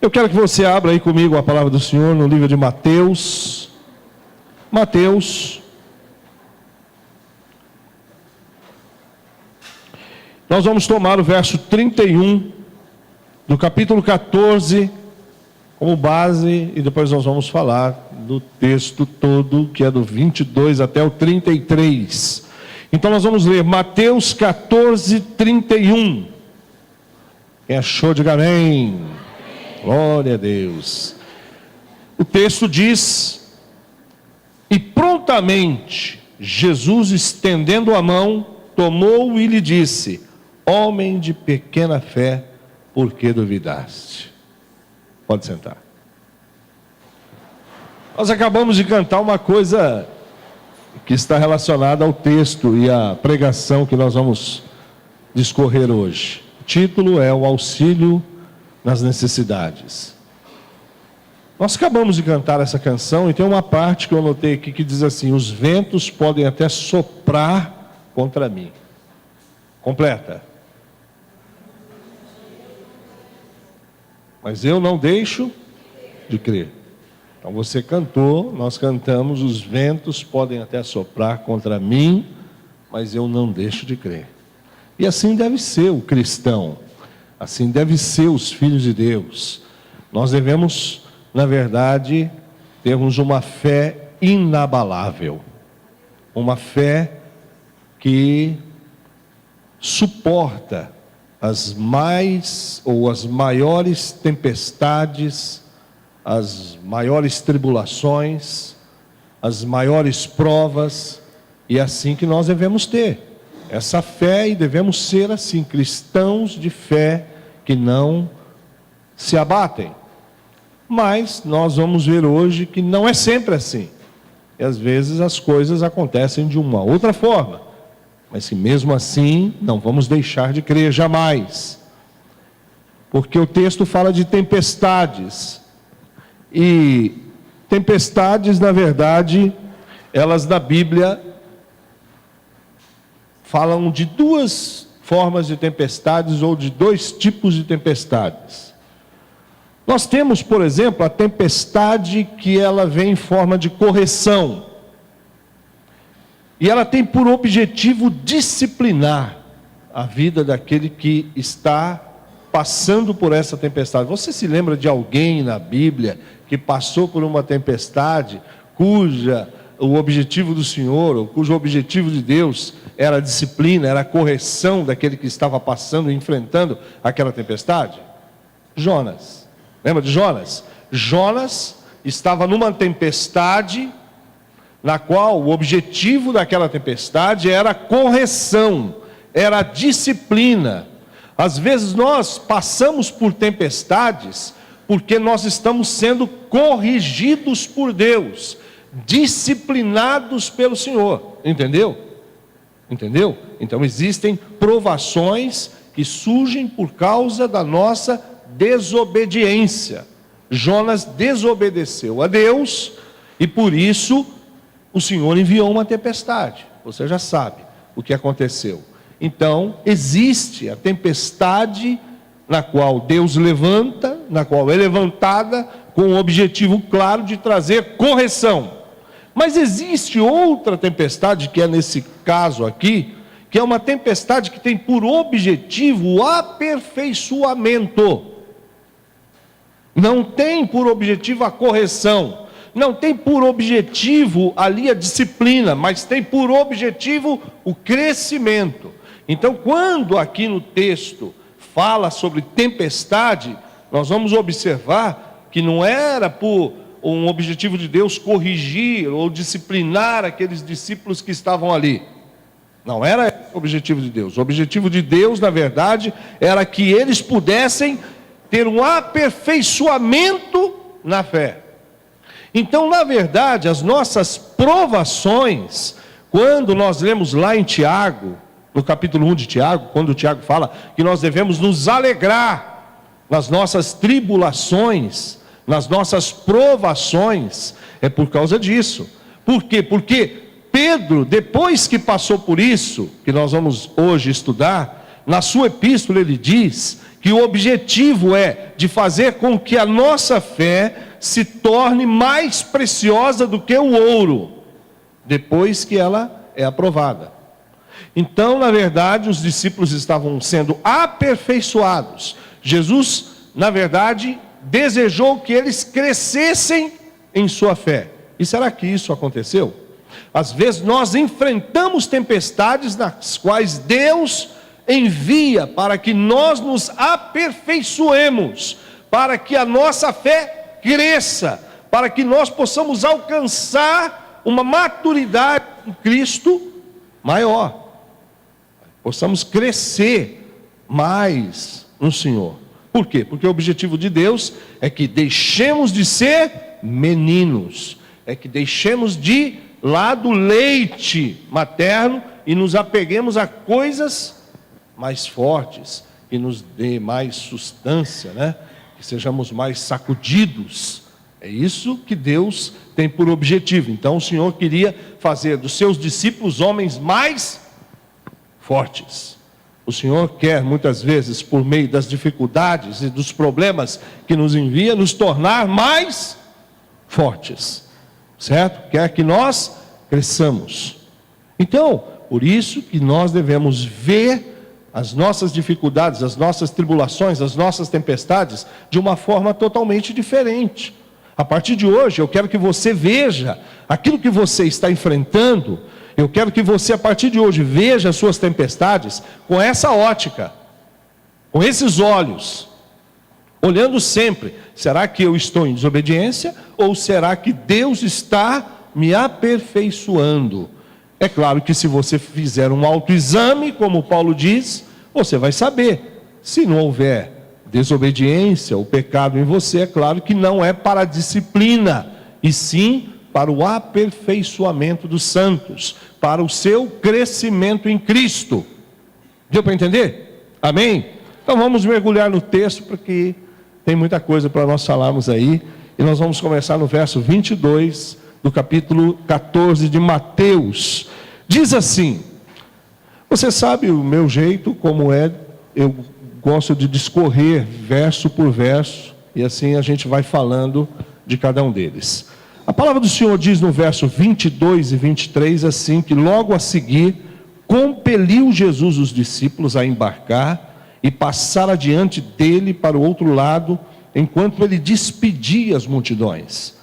Eu quero que você abra aí comigo a palavra do Senhor no livro de Mateus. Mateus. Nós vamos tomar o verso 31 do capítulo 14 como base e depois nós vamos falar do texto todo, que é do 22 até o 33. Então nós vamos ler Mateus 14, 31. Quem achou, diga amém. Glória a Deus. O texto diz: e prontamente Jesus, estendendo a mão, tomou-o e lhe disse: homem de pequena fé, por que duvidaste? Pode sentar. Nós acabamos de cantar uma coisa que está relacionada ao texto e à pregação que nós vamos discorrer hoje. O título é o auxílio nas necessidades. Nós acabamos de cantar essa canção e tem uma parte que eu anotei aqui que diz assim: os ventos podem até soprar contra mim. Completa. Mas eu não deixo de crer. Então você cantou, nós cantamos: os ventos podem até soprar contra mim, mas eu não deixo de crer. E assim deve ser o cristão, assim deve ser os filhos de Deus. Nós devemos, na verdade, termos uma fé inabalável, uma fé que suporta as maiores tempestades, as maiores tribulações, as maiores provas, e é assim que nós devemos ter essa fé, e devemos ser assim, cristãos de fé que não se abatem. Mas nós vamos ver hoje que não é sempre assim, e às vezes as coisas acontecem de uma outra forma, mas que mesmo assim não vamos deixar de crer jamais, porque o texto fala de tempestades, e tempestades, na verdade, elas na Bíblia falam de duas formas de tempestades, ou de dois tipos de tempestades. Nós temos, por exemplo, a tempestade que ela vem em forma de correção, e ela tem por objetivo disciplinar a vida daquele que está passando por essa tempestade. Você se lembra de alguém na Bíblia que passou por uma tempestade o objetivo do Senhor, ou cujo objetivo de Deus era a disciplina, era a correção daquele que estava passando e enfrentando aquela tempestade? Jonas. Lembra de Jonas? Jonas estava numa tempestade na qual o objetivo daquela tempestade era a correção, era a disciplina. Às vezes nós passamos por tempestades porque nós estamos sendo corrigidos por Deus, disciplinados pelo Senhor, entendeu? Entendeu? Então existem provações que surgem por causa da nossa desobediência. Jonas desobedeceu a Deus e por isso o Senhor enviou uma tempestade. Você já sabe o que aconteceu. Então existe a tempestade na qual Deus levanta, na qual é levantada com o objetivo claro de trazer correção. Mas existe outra tempestade, que é nesse caso aqui, que é uma tempestade que tem por objetivo o aperfeiçoamento. Não tem por objetivo a correção, não tem por objetivo ali a disciplina, mas tem por objetivo o crescimento. Então, quando aqui no texto fala sobre tempestade, nós vamos observar que não era por um objetivo de Deus corrigir ou disciplinar aqueles discípulos que estavam ali. Não era esse o objetivo de Deus. O objetivo de Deus, na verdade, era que eles pudessem ter um aperfeiçoamento na fé. Então, na verdade, as nossas provações, quando nós lemos lá em Tiago, no capítulo 1 de Tiago, quando o Tiago fala que nós devemos nos alegrar nas nossas tribulações, nas nossas provações, é por causa disso. Por quê? Porque Pedro, depois que passou por isso, que nós vamos hoje estudar, na sua epístola ele diz que o objetivo é de fazer com que a nossa fé se torne mais preciosa do que o ouro, depois que ela é aprovada. Então, na verdade, os discípulos estavam sendo aperfeiçoados. Jesus, na verdade, desejou que eles crescessem em sua fé. E será que isso aconteceu? Às vezes nós enfrentamos tempestades nas quais Deus envia para que nós nos aperfeiçoemos, para que a nossa fé cresça, para que nós possamos alcançar uma maturidade em Cristo maior, possamos crescer mais no Senhor. Por quê? Porque o objetivo de Deus é que deixemos de ser meninos, é que deixemos de lado o leite materno e nos apeguemos a coisas mais fortes, que nos dê mais substância, né? Que sejamos mais sacudidos. É isso que Deus tem por objetivo. Então o Senhor queria fazer dos seus discípulos homens mais fortes. O Senhor quer muitas vezes, por meio das dificuldades e dos problemas que nos envia, nos tornar mais fortes, certo? Quer que nós cresçamos. Então, por isso que nós devemos ver as nossas dificuldades, as nossas tribulações, as nossas tempestades de uma forma totalmente diferente. A partir de hoje, eu quero que você veja aquilo que você está enfrentando. Eu quero que você, a partir de hoje, veja as suas tempestades com essa ótica, com esses olhos, olhando sempre: será que eu estou em desobediência ou será que Deus está me aperfeiçoando? É claro que se você fizer um autoexame, como Paulo diz, você vai saber. Se não houver desobediência, o pecado em você, é claro que não é para a disciplina, e sim para o aperfeiçoamento dos santos, para o seu crescimento em Cristo. Deu para entender? Amém? Então vamos mergulhar no texto, porque tem muita coisa para nós falarmos aí, e nós vamos começar no verso 22 do capítulo 14 de Mateus. Diz assim: você sabe o meu jeito, como é, eu gosto de discorrer verso por verso, e assim a gente vai falando de cada um deles. A palavra do Senhor diz no verso 22 e 23 assim, que logo a seguir compeliu Jesus os discípulos a embarcar e passar adiante dele para o outro lado, enquanto ele despedia as multidões.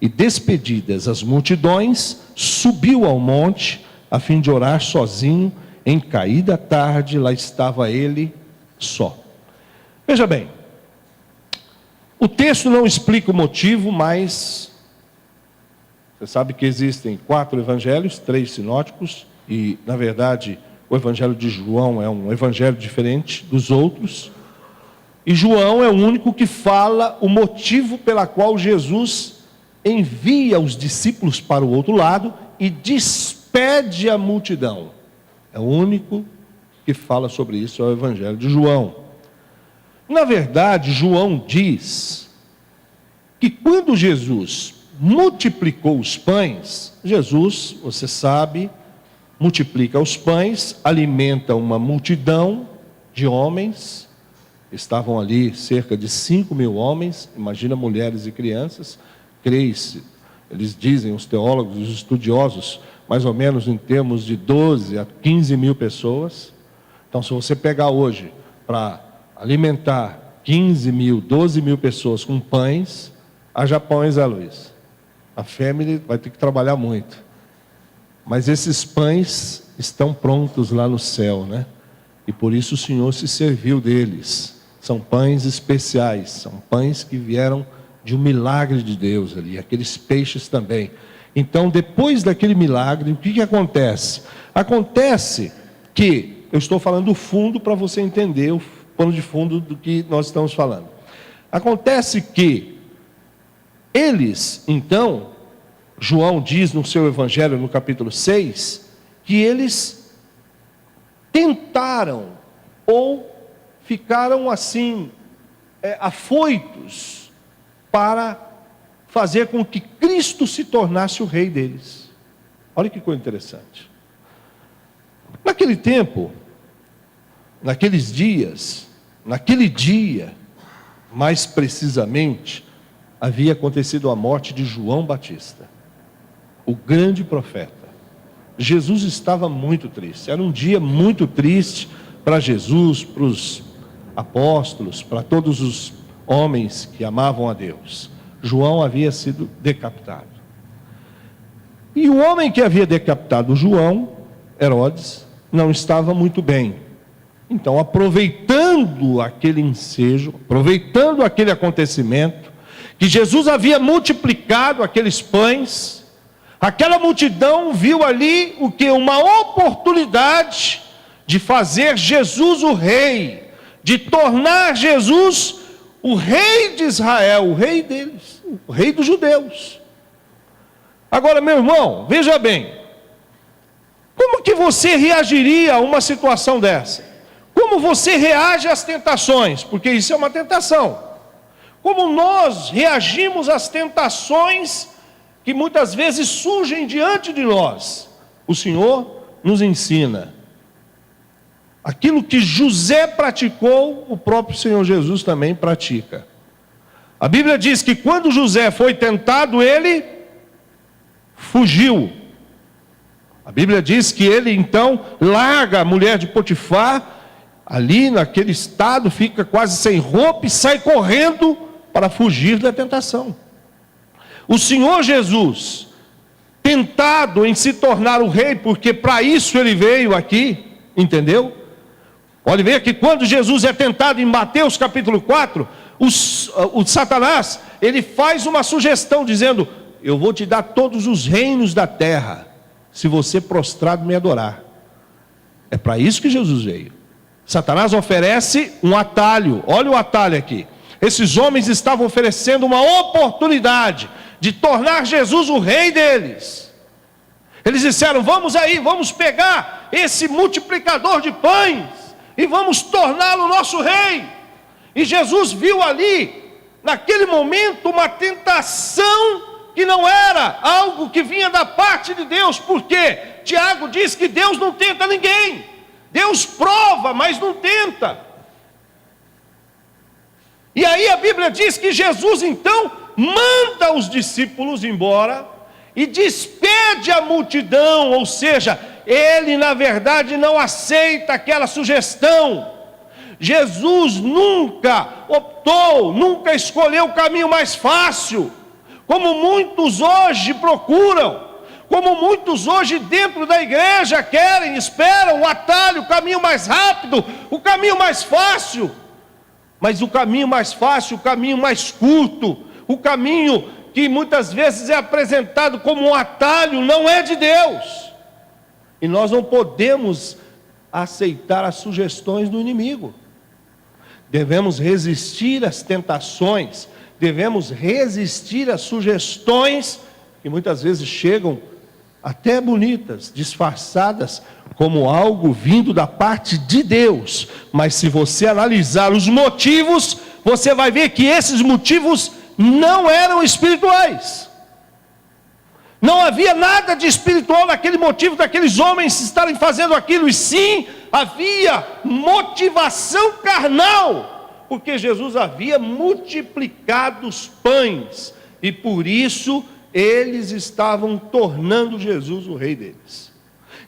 E despedidas as multidões, subiu ao monte a fim de orar sozinho. Em caída tarde, lá estava ele só. Veja bem, o texto não explica o motivo, mas você sabe que existem 4 evangelhos, 3 sinóticos, e na verdade o evangelho de João é um evangelho diferente dos outros, e João é o único que fala o motivo pela qual Jesus envia os discípulos para o outro lado e despede a multidão. É o único que fala sobre isso, é o evangelho de João. Na verdade, João diz que quando Jesus multiplicou os pães, Jesus, você sabe, multiplica os pães, alimenta uma multidão de homens. Estavam ali cerca de 5.000 homens, imagina mulheres e crianças. Crê-se, eles dizem, os teólogos, os estudiosos, mais ou menos em termos de 12 a 15 mil pessoas. Então, se você pegar hoje para alimentar 15 mil, 12 mil pessoas com pães, haja pães, Luiz. A família vai ter que trabalhar muito. Mas esses pães estão prontos lá no céu, né? E por isso o Senhor se serviu deles. São pães especiais, são pães que vieram de um milagre de Deus ali, aqueles peixes também. Então, depois daquele milagre, o que acontece? Acontece que, eu estou falando do fundo para você entender o pano de fundo do que nós estamos falando. Acontece que eles, então, João diz no seu evangelho, no capítulo 6, que eles tentaram, ou ficaram assim, afoitos, para fazer com que Cristo se tornasse o rei deles. Olha que coisa interessante. Naquele tempo, naqueles dias, naquele dia, mais precisamente, havia acontecido a morte de João Batista, o grande profeta. Jesus estava muito triste, era um dia muito triste para Jesus, para os apóstolos, para todos os homens que amavam a Deus. João havia sido decapitado. E o homem que havia decapitado João, Herodes, não estava muito bem. Então, aproveitando aquele ensejo, aproveitando aquele acontecimento, que Jesus havia multiplicado aqueles pães, aquela multidão viu ali o que? Uma oportunidade de fazer Jesus o rei, de tornar Jesus o rei de Israel, o rei deles, o rei dos judeus. Agora, meu irmão, veja bem, como que você reagiria a uma situação dessa? Como você reage às tentações? Porque isso é uma tentação. Como nós reagimos às tentações que muitas vezes surgem diante de nós? O Senhor nos ensina. Aquilo que José praticou, o próprio Senhor Jesus também pratica. A Bíblia diz que quando José foi tentado, ele fugiu. A Bíblia diz que ele então larga a mulher de Potifar, ali naquele estado, fica quase sem roupa e sai correndo para fugir da tentação. O Senhor Jesus, tentado em se tornar o rei, porque para isso ele veio aqui, entendeu? Olha, veja que quando Jesus é tentado em Mateus capítulo 4, o Satanás, ele faz uma sugestão dizendo: eu vou te dar todos os reinos da terra, se você prostrado me adorar. É para isso que Jesus veio. Satanás oferece um atalho, olha o atalho aqui. Esses homens estavam oferecendo uma oportunidade de tornar Jesus o rei deles. Eles disseram: vamos aí, vamos pegar esse multiplicador de pães e vamos torná-lo nosso rei. E Jesus viu ali, naquele momento, uma tentação que não era algo que vinha da parte de Deus. Porque Tiago diz que Deus não tenta ninguém. Deus prova, mas não tenta. E aí a Bíblia diz que Jesus então manda os discípulos embora e despede a multidão, ou seja, ele na verdade não aceita aquela sugestão. Jesus nunca optou, nunca escolheu o caminho mais fácil, como muitos hoje procuram, como muitos hoje dentro da igreja querem, esperam o atalho, o caminho mais rápido, o caminho mais fácil. Mas o caminho mais fácil, o caminho mais curto, o caminho que muitas vezes é apresentado como um atalho, não é de Deus. E nós não podemos aceitar as sugestões do inimigo. Devemos resistir às tentações, devemos resistir às sugestões que muitas vezes chegam até bonitas, disfarçadas como algo vindo da parte de Deus. Mas se você analisar os motivos, você vai ver que esses motivos não eram espirituais. Não havia nada de espiritual naquele motivo daqueles homens estarem fazendo aquilo, e sim havia motivação carnal, porque Jesus havia multiplicado os pães, e por isso eles estavam tornando Jesus o rei deles.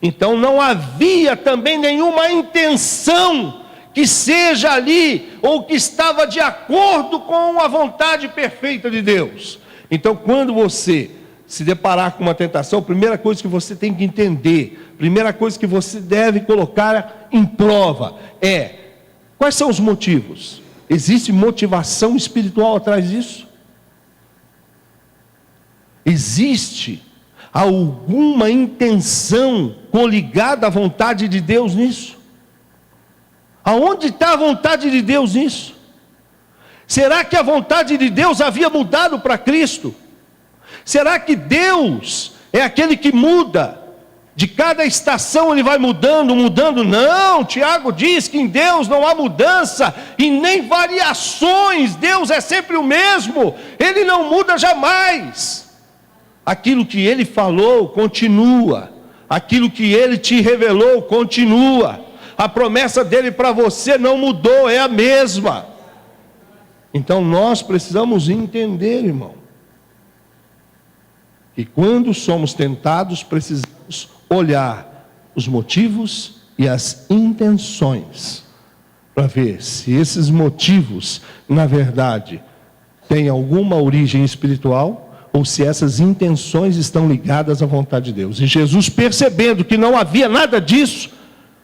Então não havia também nenhuma intenção que seja ali, ou que estava de acordo com a vontade perfeita de Deus. Então quando você se deparar com uma tentação, a primeira coisa que você tem que entender, a primeira coisa que você deve colocar em prova é: quais são os motivos? Existe motivação espiritual atrás disso? Existe alguma intenção coligada à vontade de Deus nisso? Aonde está a vontade de Deus nisso? Será que a vontade de Deus havia mudado para Cristo? Será que Deus é aquele que muda? De cada estação ele vai mudando, mudando? Não, Tiago diz que em Deus não há mudança e nem variações. Deus é sempre o mesmo, Ele não muda jamais. Aquilo que Ele falou continua, aquilo que Ele te revelou continua, A promessa dele para você não mudou, é a mesma. Então nós precisamos entender, irmão, que quando somos tentados, precisamos olhar os motivos e as intenções, para ver se esses motivos, na verdade, têm alguma origem espiritual, ou se essas intenções estão ligadas à vontade de Deus. E Jesus, percebendo que não havia nada disso,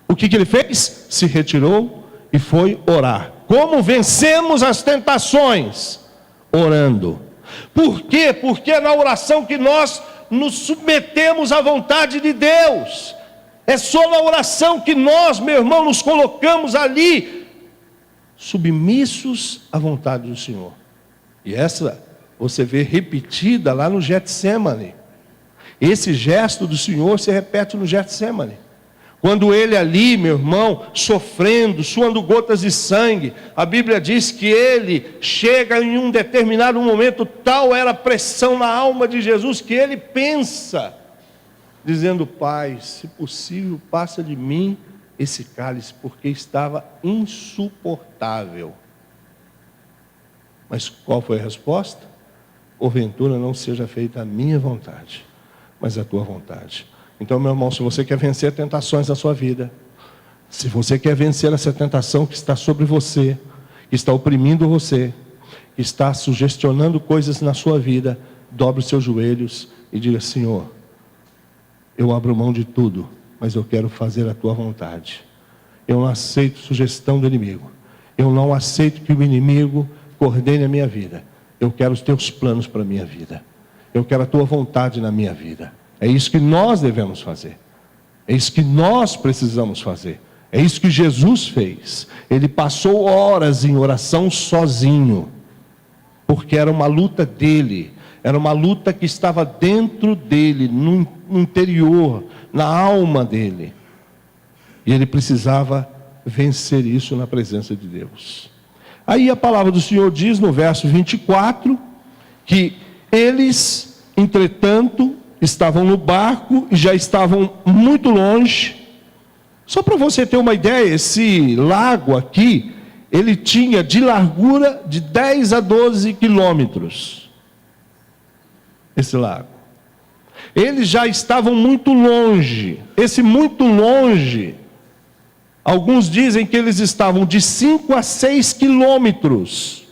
o que ele fez? Se retirou e foi orar. Como vencemos as tentações? Orando. Por quê? Porque é na oração que nós nos submetemos à vontade de Deus. É só na oração que nós, meu irmão, nos colocamos ali, submissos à vontade do Senhor. E essa você vê repetida lá no Getsêmani. Esse gesto do Senhor se repete no Getsêmani. Quando ele ali, meu irmão, sofrendo, suando gotas de sangue, a Bíblia diz que ele chega em um determinado momento, tal era a pressão na alma de Jesus, que ele pensa, dizendo: Pai, se possível, passa de mim esse cálice, porque estava insuportável. Mas qual foi a resposta? Porventura não seja feita a minha vontade, mas a tua vontade. Então, meu irmão, se você quer vencer tentações na sua vida, se você quer vencer essa tentação que está sobre você, que está oprimindo você, que está sugestionando coisas na sua vida, dobre os seus joelhos e diga: Senhor, eu abro mão de tudo, mas eu quero fazer a tua vontade. Eu não aceito sugestão do inimigo. Eu não aceito que o inimigo coordene a minha vida. Eu quero os teus planos para a minha vida. Eu quero a tua vontade na minha vida. É isso que nós devemos fazer. É isso que nós precisamos fazer. É isso que Jesus fez. Ele passou horas em oração sozinho, porque era uma luta dele. Era uma luta que estava dentro dele, no interior, na alma dele. E ele precisava vencer isso na presença de Deus. Aí a palavra do Senhor diz no verso 24, que eles, entretanto, estavam no barco e já estavam muito longe. Só para você ter uma ideia, esse lago aqui, ele tinha de largura de 10 a 12 quilômetros. Esse lago. Eles já estavam muito longe. Esse muito longe, alguns dizem que eles estavam de 5 a 6 quilômetros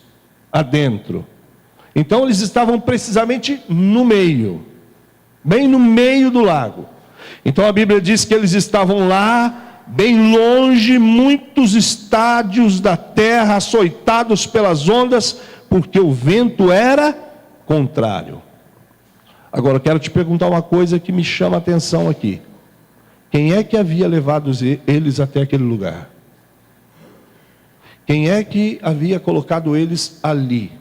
adentro. Então eles estavam precisamente no meio, bem no meio do lago. Então a Bíblia diz que eles estavam lá, bem longe, muitos estádios da terra açoitados pelas ondas, porque o vento era contrário. Agora eu quero te perguntar uma coisa que me chama a atenção aqui. Quem é que havia levado eles até aquele lugar? Quem é que havia colocado eles ali?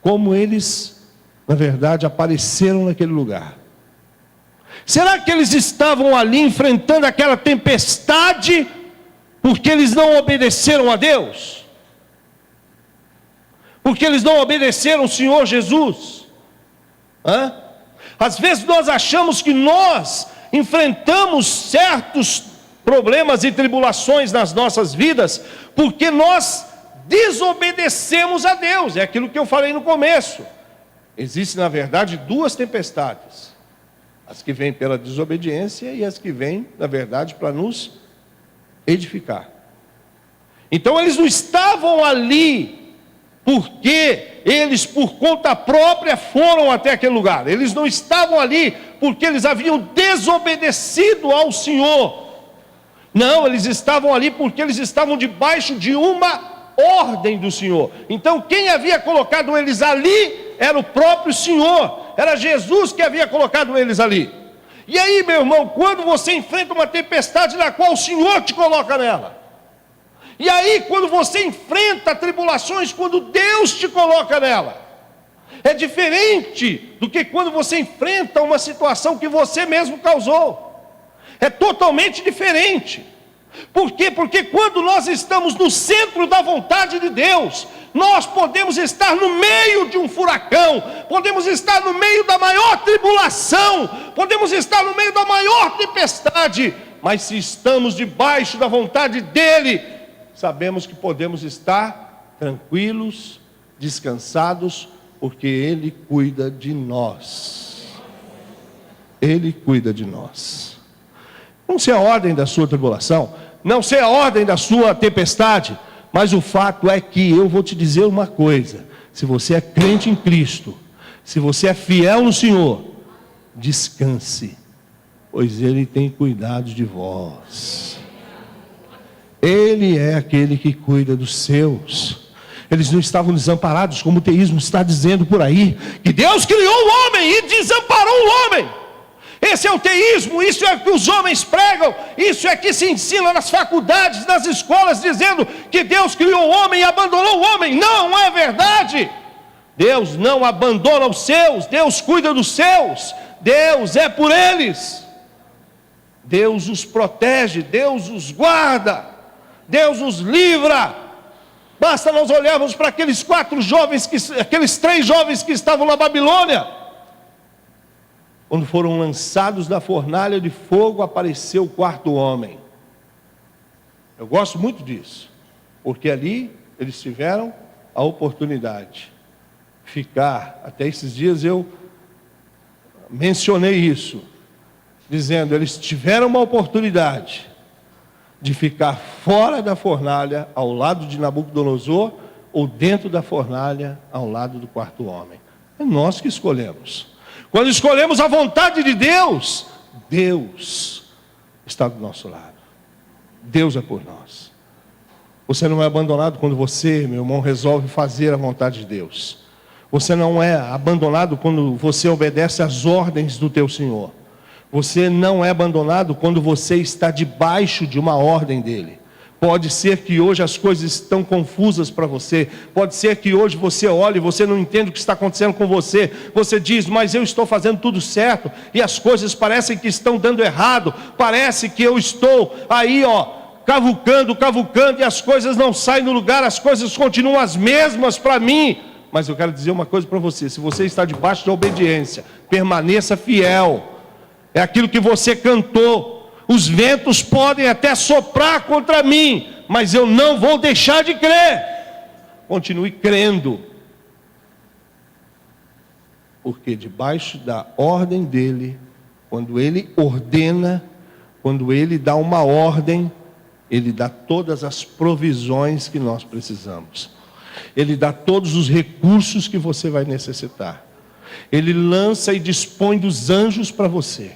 Como eles, na verdade, apareceram naquele lugar? Será que eles estavam ali enfrentando aquela tempestade porque eles não obedeceram a Deus? Porque eles não obedeceram ao Senhor Jesus? Às vezes nós achamos que nós enfrentamos certos problemas e tribulações nas nossas vidas porque nós desobedecemos a Deus. É aquilo que eu falei no começo. Existem, na verdade, duas tempestades: as que vêm pela desobediência e as que vêm, na verdade, para nos edificar. Então eles não estavam ali porque eles por conta própria foram até aquele lugar. Eles não estavam ali porque eles haviam desobedecido ao Senhor. Não, eles estavam ali porque eles estavam debaixo de uma ordem do Senhor. Então quem havia colocado eles ali era o próprio Senhor. Era Jesus que havia colocado eles ali. E aí, meu irmão, quando você enfrenta uma tempestade na qual o Senhor te coloca nela, e aí quando você enfrenta tribulações, quando Deus te coloca nela, é diferente do que quando você enfrenta uma situação que você mesmo causou. É totalmente diferente. Por quê? Porque quando nós estamos no centro da vontade de Deus, nós podemos estar no meio de um furacão, podemos estar no meio da maior tribulação, podemos estar no meio da maior tempestade, mas se estamos debaixo da vontade dEle, sabemos que podemos estar tranquilos, descansados, porque Ele cuida de nós. Ele cuida de nós. Não sei a ordem da sua tribulação, não sei a ordem da sua tempestade, mas o fato é que eu vou te dizer uma coisa: se você é crente em Cristo, se você é fiel no Senhor, descanse, pois Ele tem cuidado de vós. Ele é aquele que cuida dos seus. Eles não estavam desamparados, como o teísmo está dizendo por aí, que Deus criou o homem e desamparou o homem. Esse é o teísmo, isso é o que os homens pregam, isso é que se ensina nas faculdades, nas escolas, dizendo que Deus criou o homem e abandonou o homem. Não é verdade. Deus não abandona os seus, Deus cuida dos seus, Deus é por eles. Deus os protege, Deus os guarda, Deus os livra. Basta nós olharmos para aqueles aqueles 3 jovens que estavam na Babilônia. Quando foram lançados na fornalha de fogo, apareceu o 4º homem. Eu gosto muito disso, porque ali eles tiveram a oportunidade de ficar. Até esses dias eu mencionei isso, dizendo, eles tiveram uma oportunidade de ficar fora da fornalha, ao lado de Nabucodonosor, ou dentro da fornalha, ao lado do 4º homem. É nós que escolhemos. Quando escolhemos a vontade de Deus, Deus está do nosso lado. Deus é por nós. Você não é abandonado quando você, meu irmão, resolve fazer a vontade de Deus. Você não é abandonado quando você obedece às ordens do teu Senhor. Você não é abandonado quando você está debaixo de uma ordem dele. Pode ser que hoje as coisas estão confusas para você. Pode ser que hoje você olhe e você não entende o que está acontecendo com você. Você diz, mas eu estou fazendo tudo certo. E as coisas parecem que estão dando errado. Parece que eu estou aí, cavucando. E as coisas não saem do lugar. As coisas continuam as mesmas para mim. Mas eu quero dizer uma coisa para você. Se você está debaixo da obediência, permaneça fiel. É aquilo que você cantou. Os ventos podem até soprar contra mim, mas eu não vou deixar de crer. Continue crendo. Porque debaixo da ordem dele, quando ele ordena, quando ele dá uma ordem, ele dá todas as provisões que nós precisamos. Ele dá todos os recursos que você vai necessitar. Ele lança e dispõe dos anjos para você.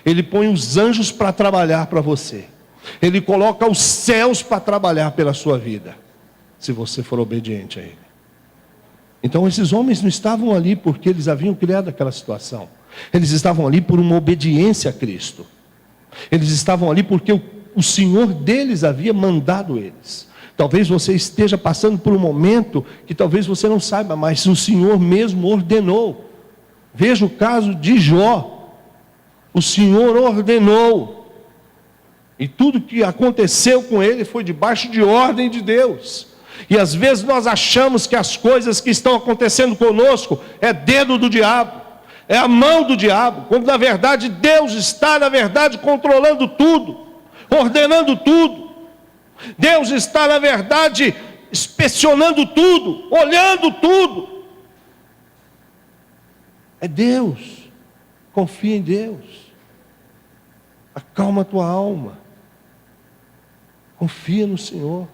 Ele põe os anjos para trabalhar para você. Ele coloca os céus para trabalhar pela sua vida, se você for obediente a Ele. Então esses homens não estavam ali porque eles haviam criado aquela situação. Eles estavam ali por uma obediência a Cristo. Eles estavam ali porque o Senhor deles havia mandado eles. Talvez você esteja passando por um momento que talvez você não saiba, mas o Senhor mesmo ordenou. Veja o caso de Jó. O Senhor ordenou, e tudo que aconteceu com ele foi debaixo de ordem de Deus. E às vezes nós achamos que as coisas que estão acontecendo conosco é dedo do diabo, é a mão do diabo, quando na verdade Deus está, controlando tudo, ordenando tudo. Deus está, na verdade, inspecionando tudo, olhando tudo. É Deus. Confia em Deus. Acalma a tua alma. Confia no Senhor.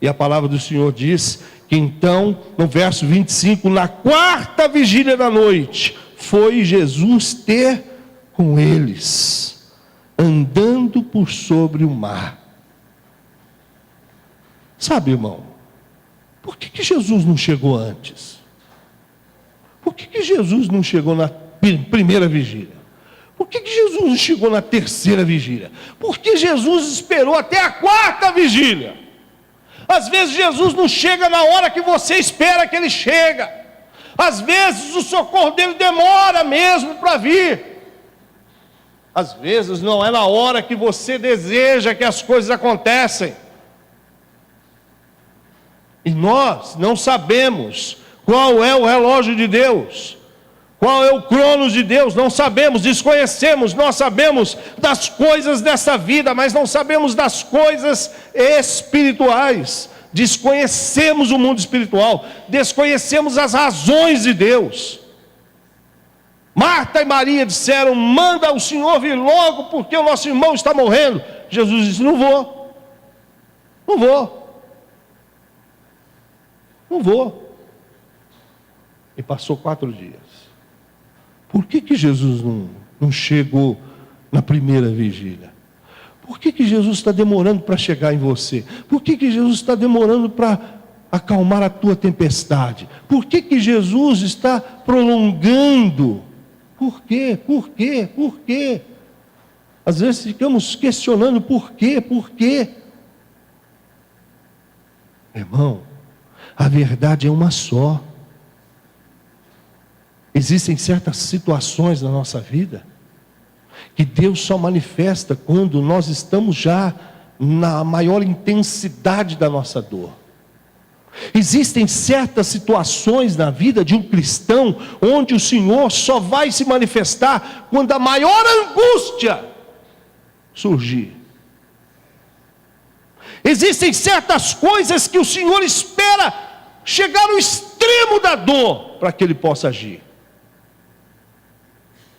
E a palavra do Senhor diz que então, no verso 25, na 4ª vigília da noite, foi Jesus ter com eles, andando por sobre o mar. Sabe, irmão, por que Jesus não chegou antes? Por que Jesus não chegou na primeira vigília? Por que Jesus não chegou na 3ª vigília? Por que Jesus esperou até a 4ª vigília? Às vezes Jesus não chega na hora que você espera que Ele chega. Às vezes o socorro dele demora mesmo para vir. Às vezes não é na hora que você deseja que as coisas acontecem. E nós não sabemos qual é o relógio de Deus. Qual é o cronos de Deus? Não sabemos, desconhecemos. Nós sabemos das coisas dessa vida, mas não sabemos das coisas espirituais. Desconhecemos o mundo espiritual, desconhecemos as razões de Deus. Marta e Maria disseram: manda o Senhor vir logo, porque o nosso irmão está morrendo. Jesus disse: não vou. E passou 4 dias. Por que Jesus não chegou na primeira vigília? Por que Jesus está demorando para chegar em você? Por que Jesus está demorando para acalmar a tua tempestade? Por que Jesus está prolongando? Por quê? Por quê? Por quê? Às vezes ficamos questionando por quê? Por quê? Irmão, a verdade é uma só. Existem certas situações na nossa vida que Deus só manifesta quando nós estamos já na maior intensidade da nossa dor. Existem certas situações na vida de um cristão onde o Senhor só vai se manifestar quando a maior angústia surgir. Existem certas coisas que o Senhor espera chegar no extremo da dor para que Ele possa agir.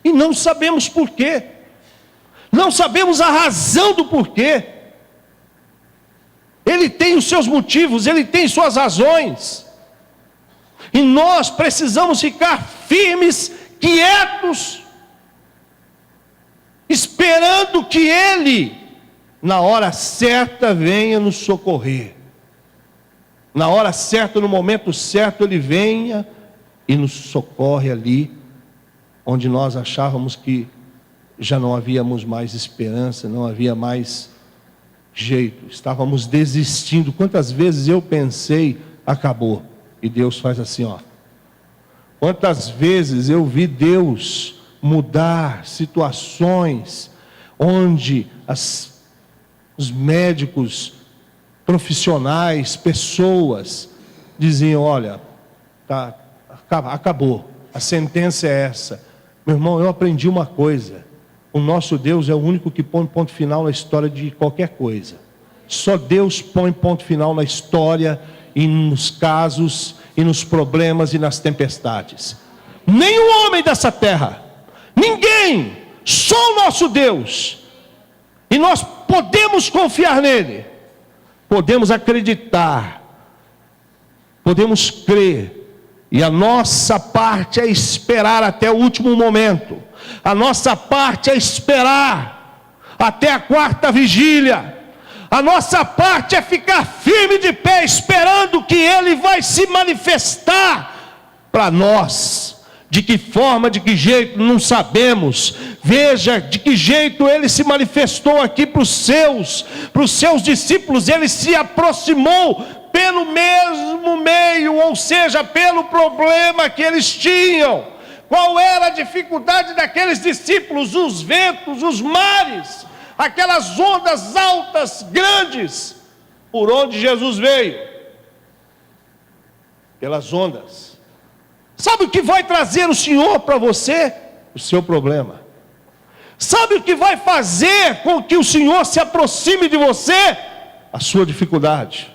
E não sabemos porquê. Não sabemos a razão do porquê. Ele tem os seus motivos, Ele tem suas razões. E nós precisamos ficar firmes, quietos, esperando que Ele, na hora certa, venha nos socorrer. Na hora certa, no momento certo, Ele venha e nos socorre ali onde nós achávamos que já não havíamos mais esperança, não havia mais jeito, estávamos desistindo. Quantas vezes eu pensei: acabou, e Deus faz assim, ó. Quantas vezes eu vi Deus mudar situações onde os médicos, profissionais, pessoas diziam: olha, acabou, a sentença é essa. Meu irmão, eu aprendi uma coisa: o nosso Deus é o único que põe ponto final na história de qualquer coisa. Só Deus põe ponto final na história e nos casos, e nos problemas e nas tempestades. Nenhum homem dessa terra, ninguém, só o nosso Deus. E nós podemos confiar nele, podemos acreditar, podemos crer. E a nossa parte é esperar até o último momento. A nossa parte é esperar até a 4ª vigília. A nossa parte é ficar firme de pé, esperando que Ele vai se manifestar para nós. De que forma, de que jeito, não sabemos. Veja de que jeito Ele se manifestou aqui para os seus discípulos. Ele se aproximou pelo mesmo meio, ou seja, pelo problema que eles tinham. Qual era a dificuldade daqueles discípulos? Os ventos, os mares, aquelas ondas altas, grandes, por onde Jesus veio, pelas ondas. Sabe o que vai trazer o Senhor para você? O seu problema. Sabe o que vai fazer com que o Senhor se aproxime de você? A sua dificuldade.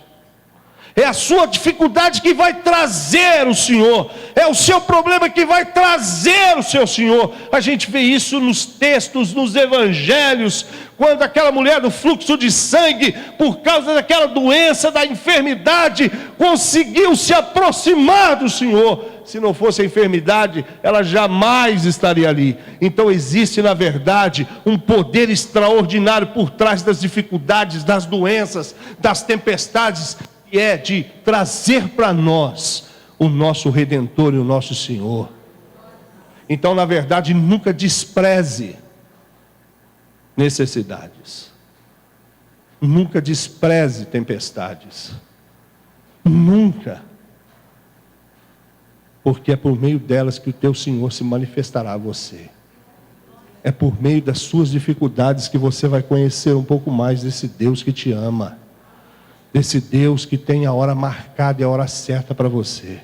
É a sua dificuldade que vai trazer o Senhor. É o seu problema que vai trazer o seu Senhor. A gente vê isso nos textos, nos evangelhos. Quando aquela mulher do fluxo de sangue, por causa daquela doença, da enfermidade, conseguiu se aproximar do Senhor. Se não fosse a enfermidade, ela jamais estaria ali. Então existe, na verdade, um poder extraordinário por trás das dificuldades, das doenças, das tempestades, que é de trazer para nós o nosso Redentor e o nosso Senhor. Então, na verdade, nunca despreze necessidades. Nunca despreze tempestades. Nunca. Porque é por meio delas que o teu Senhor se manifestará a você. É por meio das suas dificuldades que você vai conhecer um pouco mais desse Deus que te ama. Desse Deus que tem a hora marcada e a hora certa para você.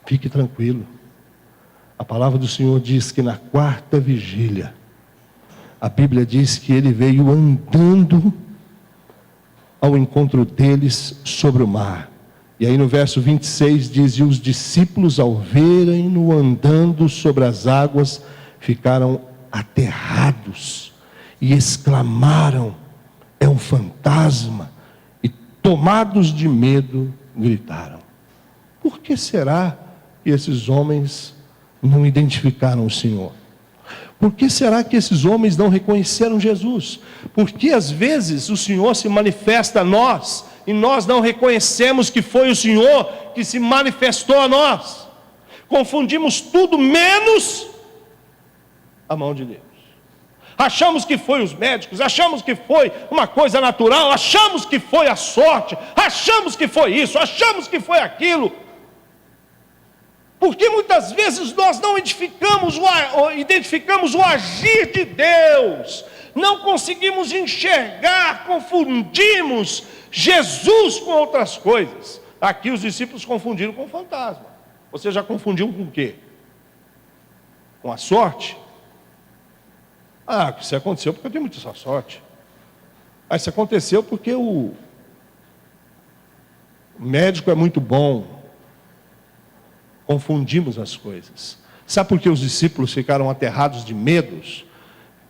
Fique tranquilo. A palavra do Senhor diz que na quarta vigília, a Bíblia diz que ele veio andando ao encontro deles sobre o mar. E aí no verso 26 diz: e os discípulos, ao verem-no andando sobre as águas, ficaram aterrados e exclamaram: é um fantasma. E tomados de medo, gritaram. Por que será que esses homens não identificaram o Senhor? Por que será que esses homens não reconheceram Jesus? Porque às vezes o Senhor se manifesta a nós e nós não reconhecemos que foi o Senhor que se manifestou a nós. Confundimos tudo menos a mão de Deus. Achamos que foi os médicos, achamos que foi uma coisa natural, achamos que foi a sorte, achamos que foi isso, achamos que foi aquilo. Porque muitas vezes nós não identificamos o agir de Deus, não conseguimos enxergar, confundimos Jesus com outras coisas. Aqui os discípulos confundiram com fantasma. Você já confundiu com o quê? Com a sorte? Ah, isso aconteceu porque eu tenho muita sorte. Ah, isso aconteceu porque o médico é muito bom. Confundimos as coisas. Sabe por que os discípulos ficaram aterrados de medos?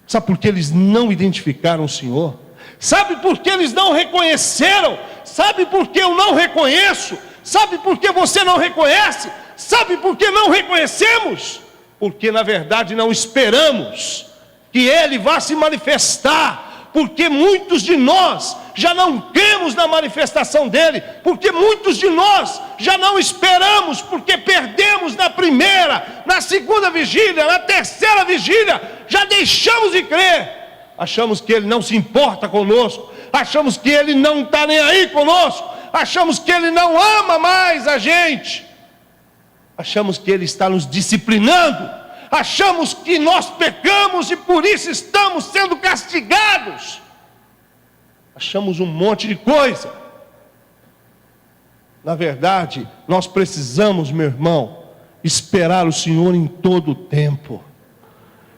Sabe por que eles não identificaram o Senhor? Sabe por que eles não reconheceram? Sabe por que eu não reconheço? Sabe por que você não reconhece? Sabe por que não reconhecemos? Porque na verdade não esperamos que Ele vá se manifestar, porque muitos de nós já não cremos na manifestação dEle, porque muitos de nós já não esperamos, porque perdemos na primeira, na segunda vigília, na terceira vigília, já deixamos de crer, achamos que Ele não se importa conosco, achamos que Ele não está nem aí conosco, achamos que Ele não ama mais a gente, achamos que Ele está nos disciplinando, achamos que nós pecamos e por isso estamos sendo castigados. Achamos um monte de coisa. Na verdade, nós precisamos, meu irmão, esperar o Senhor em todo o tempo.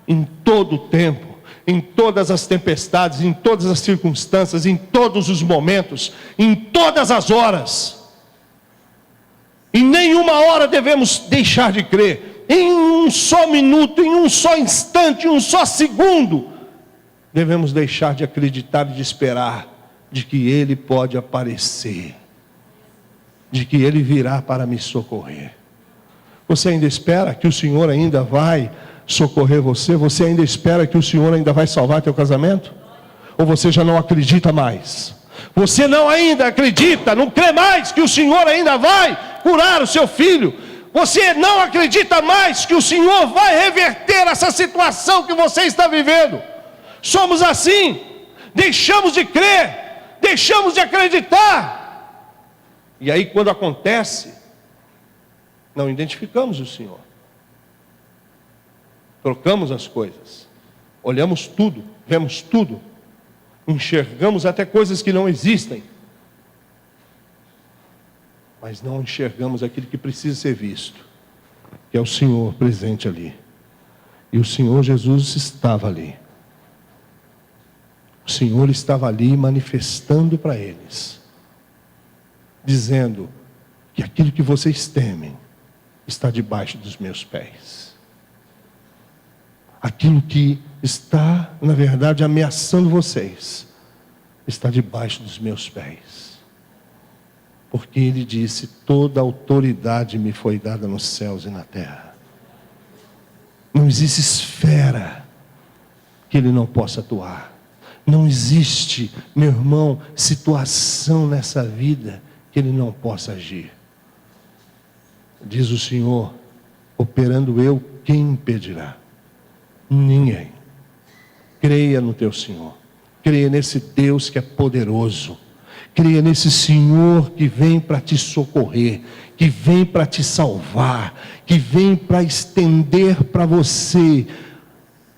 Em todo o tempo. Em todas as tempestades, em todas as circunstâncias, em todos os momentos, em todas as horas. Em nenhuma hora devemos deixar de crer. Em um só minuto, em um só instante, em um só segundo, devemos deixar de acreditar e de esperar de que Ele pode aparecer, de que Ele virá para me socorrer. Você ainda espera que o Senhor ainda vai socorrer você? Você ainda espera que o Senhor ainda vai salvar teu casamento? Ou você já não acredita mais? Você não ainda acredita, não crê mais que o Senhor ainda vai curar o seu filho? Você não acredita mais que o Senhor vai reverter essa situação que você está vivendo? Somos assim, deixamos de crer, deixamos de acreditar. E aí quando acontece, não identificamos o Senhor. Trocamos as coisas, olhamos tudo, vemos tudo, enxergamos até coisas que não existem. Mas não enxergamos aquilo que precisa ser visto, que é o Senhor presente ali. E o Senhor Jesus estava ali. O Senhor estava ali manifestando para eles, dizendo que aquilo que vocês temem está debaixo dos meus pés. Aquilo que está, na verdade, ameaçando vocês, está debaixo dos meus pés. Porque Ele disse: toda autoridade me foi dada nos céus e na terra. Não existe esfera que Ele não possa atuar. Não existe, meu irmão, situação nessa vida que Ele não possa agir. Diz o Senhor: operando eu, quem impedirá? Ninguém. Creia no teu Senhor. Creia nesse Deus que é poderoso. Creia nesse Senhor que vem para te socorrer, que vem para te salvar, que vem para estender para você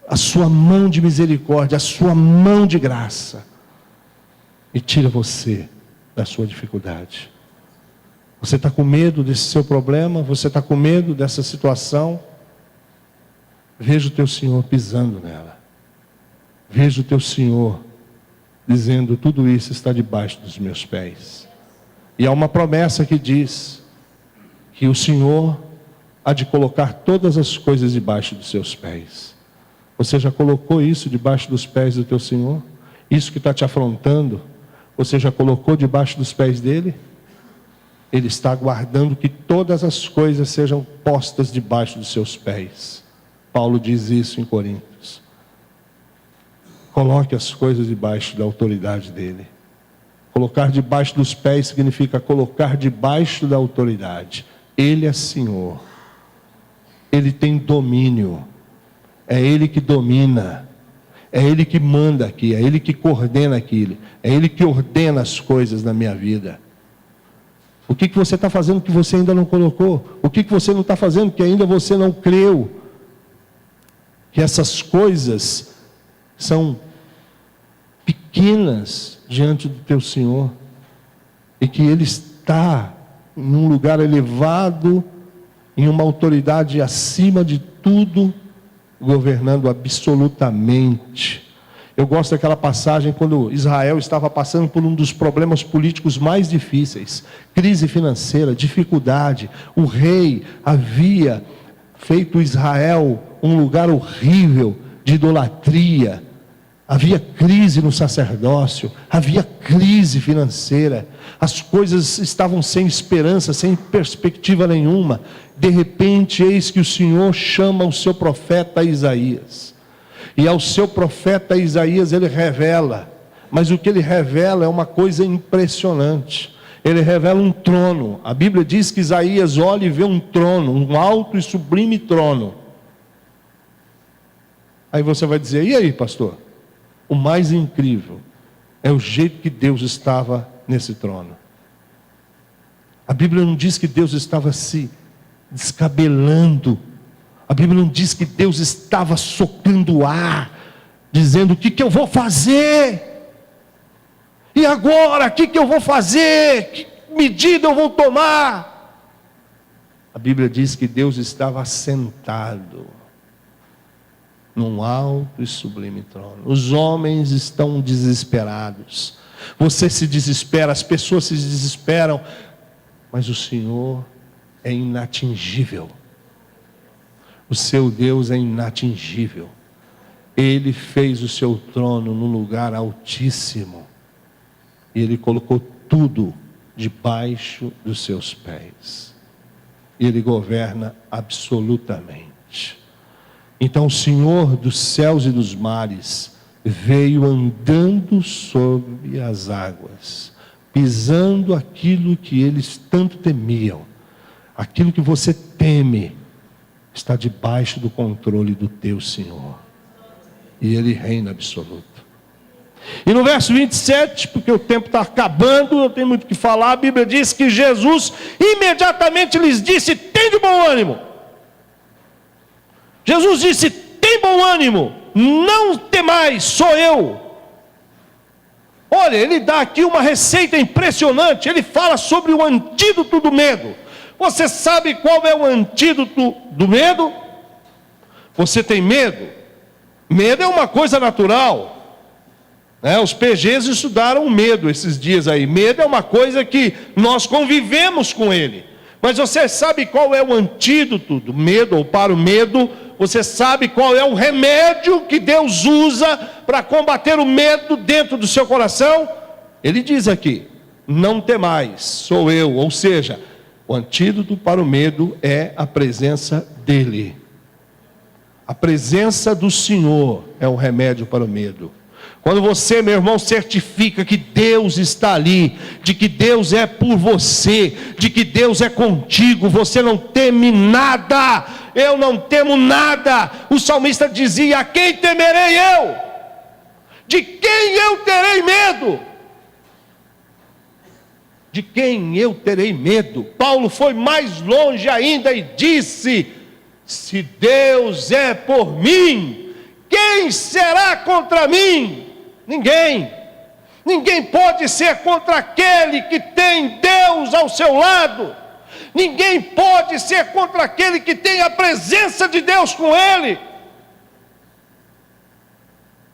a sua mão de misericórdia, a sua mão de graça, e tira você da sua dificuldade. Você está com medo desse seu problema? Você está com medo dessa situação? Veja o teu Senhor pisando nela. Veja o teu Senhor dizendo: tudo isso está debaixo dos meus pés. E há uma promessa que diz que o Senhor há de colocar todas as coisas debaixo dos seus pés. Você já colocou isso debaixo dos pés do teu Senhor? Isso que está te afrontando, você já colocou debaixo dos pés dele? Ele está aguardando que todas as coisas sejam postas debaixo dos seus pés. Paulo diz isso em Coríntios. Coloque as coisas debaixo da autoridade dele. Colocar debaixo dos pés significa colocar debaixo da autoridade. Ele é Senhor. Ele tem domínio. É Ele que domina. É Ele que manda aqui. É Ele que coordena aquilo. É Ele que ordena as coisas na minha vida. O que você está fazendo que você ainda não colocou? O que você não está fazendo que ainda você não creu? Que essas coisas são pequenas diante do teu Senhor. E que Ele está em um lugar elevado, em uma autoridade acima de tudo, governando absolutamente. Eu gosto daquela passagem quando Israel estava passando por um dos problemas políticos mais difíceis. Crise financeira, dificuldade. O rei havia feito Israel um lugar horrível de idolatria. Havia crise no sacerdócio, havia crise financeira. As coisas estavam sem esperança, sem perspectiva nenhuma. De repente, eis que o Senhor chama o seu profeta Isaías. E ao seu profeta Isaías ele revela, mas o que ele revela é uma coisa impressionante. Ele revela um trono. A Bíblia diz que Isaías olha e vê um trono, um alto e sublime trono. Aí você vai dizer: e aí, pastor? O mais incrível é o jeito que Deus estava nesse trono. A Bíblia não diz que Deus estava se descabelando. A Bíblia não diz que Deus estava socando o ar, dizendo: o que eu vou fazer? E agora, o que eu vou fazer? Que medida eu vou tomar? A Bíblia diz que Deus estava sentado num alto e sublime trono. Os homens estão desesperados. Você se desespera, as pessoas se desesperam, mas o Senhor é inatingível. O seu Deus é inatingível. Ele fez o seu trono num lugar altíssimo. E Ele colocou tudo debaixo dos seus pés. E Ele governa absolutamente. Então o Senhor dos céus e dos mares veio andando sobre as águas, pisando aquilo que eles tanto temiam. Aquilo que você teme está debaixo do controle do teu Senhor. E Ele reina absoluto. E no verso 27, porque o tempo está acabando, não tem muito o que falar, a Bíblia diz que Jesus imediatamente lhes disse: tem de bom ânimo. Jesus disse: tem bom ânimo, não temais, sou eu. Olha, Ele dá aqui uma receita impressionante. Ele fala sobre o antídoto do medo. Você sabe qual é o antídoto do medo? Você tem medo? Medo é uma coisa natural. Os PGs estudaram o medo esses dias aí. Medo é uma coisa que nós convivemos com ele. Mas você sabe qual é o antídoto do medo, ou para o medo? Você sabe qual é o remédio que Deus usa para combater o medo dentro do seu coração? Ele diz aqui: não temais, sou eu. Ou seja, o antídoto para o medo é a presença dEle. A presença do Senhor é o remédio para o medo. Quando você, meu irmão, certifica que Deus está ali, de que Deus é por você, de que Deus é contigo, você não teme nada. Eu não temo nada. O salmista dizia: a quem temerei eu? De quem eu terei medo? De quem eu terei medo? Paulo foi mais longe ainda e disse: se Deus é por mim, quem será contra mim? Ninguém. Ninguém pode ser contra aquele que tem Deus ao seu lado. Ninguém pode ser contra aquele que tem a presença de Deus com ele.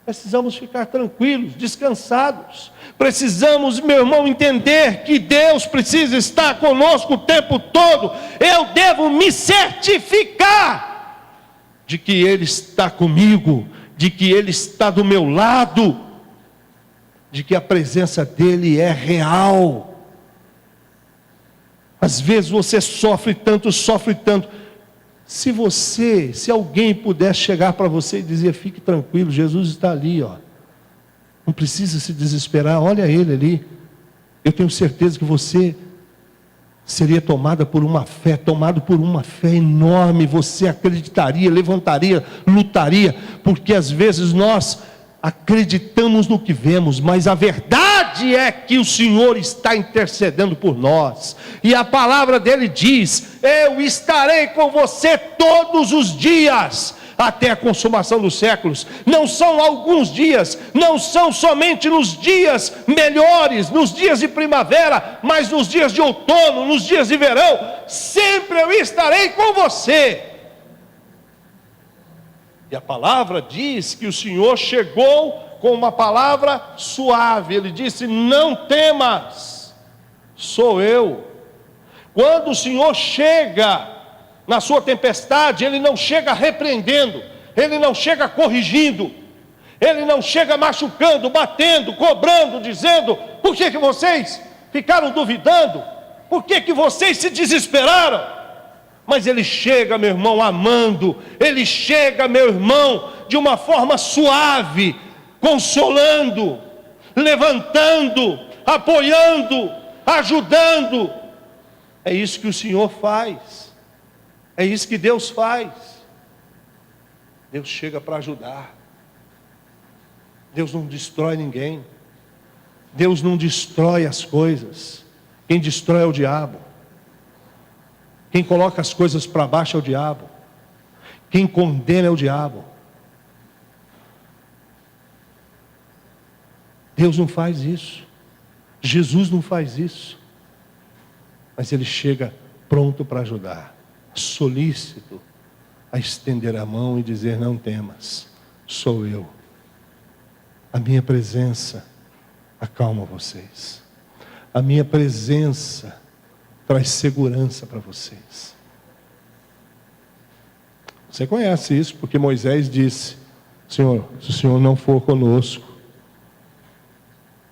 Precisamos ficar tranquilos, descansados. Precisamos, meu irmão, entender que Deus precisa estar conosco o tempo todo. Eu devo me certificar de que Ele está comigo, de que Ele está do meu lado, de que a presença dEle é real. Às vezes você sofre tanto. Se alguém pudesse chegar para você e dizer: fique tranquilo, Jesus está ali, ó. Não precisa se desesperar, olha Ele ali. Eu tenho certeza que você seria tomado por uma fé enorme. Você acreditaria, levantaria, lutaria, porque às vezes nós acreditamos no que vemos, mas a verdade é que o Senhor está intercedendo por nós, e a palavra dele diz: eu estarei com você todos os dias, até a consumação dos séculos. Não são alguns dias, não são somente nos dias melhores, nos dias de primavera, mas nos dias de outono, nos dias de verão, sempre eu estarei com você. E a palavra diz que o Senhor chegou com uma palavra suave. Ele disse: não temas, sou eu. Quando o Senhor chega na sua tempestade, Ele não chega repreendendo, Ele não chega corrigindo, Ele não chega machucando, batendo, cobrando, dizendo: por que vocês ficaram duvidando? Por que vocês se desesperaram? Mas Ele chega, meu irmão, amando. Ele chega, meu irmão, de uma forma suave, consolando, levantando, apoiando, ajudando. É isso que o Senhor faz. É isso que Deus faz. Deus chega para ajudar. Deus não destrói ninguém. Deus não destrói as coisas. Quem destrói é o diabo. Quem coloca as coisas para baixo é o diabo. Quem condena é o diabo. Deus não faz isso. Jesus não faz isso. Mas Ele chega pronto para ajudar, solícito a estender a mão e dizer: não temas, sou eu. A minha presença acalma vocês. A minha presença traz segurança para vocês. Você conhece isso, porque Moisés disse: Senhor, se o Senhor não for conosco,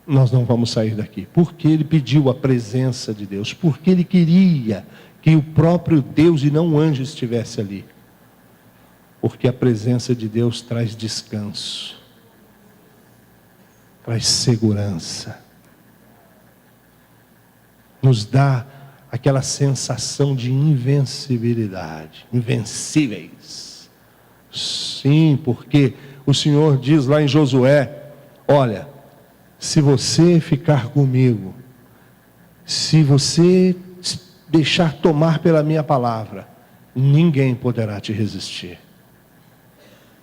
nós não vamos sair daqui. Porque ele pediu a presença de Deus, porque ele queria que o próprio Deus e não o anjo estivesse ali. Porque a presença de Deus traz descanso, traz segurança, nos dá aquela sensação de invencibilidade, invencíveis. Sim, porque o Senhor diz lá em Josué: olha, se você ficar comigo, se você deixar tomar pela minha palavra, ninguém poderá te resistir.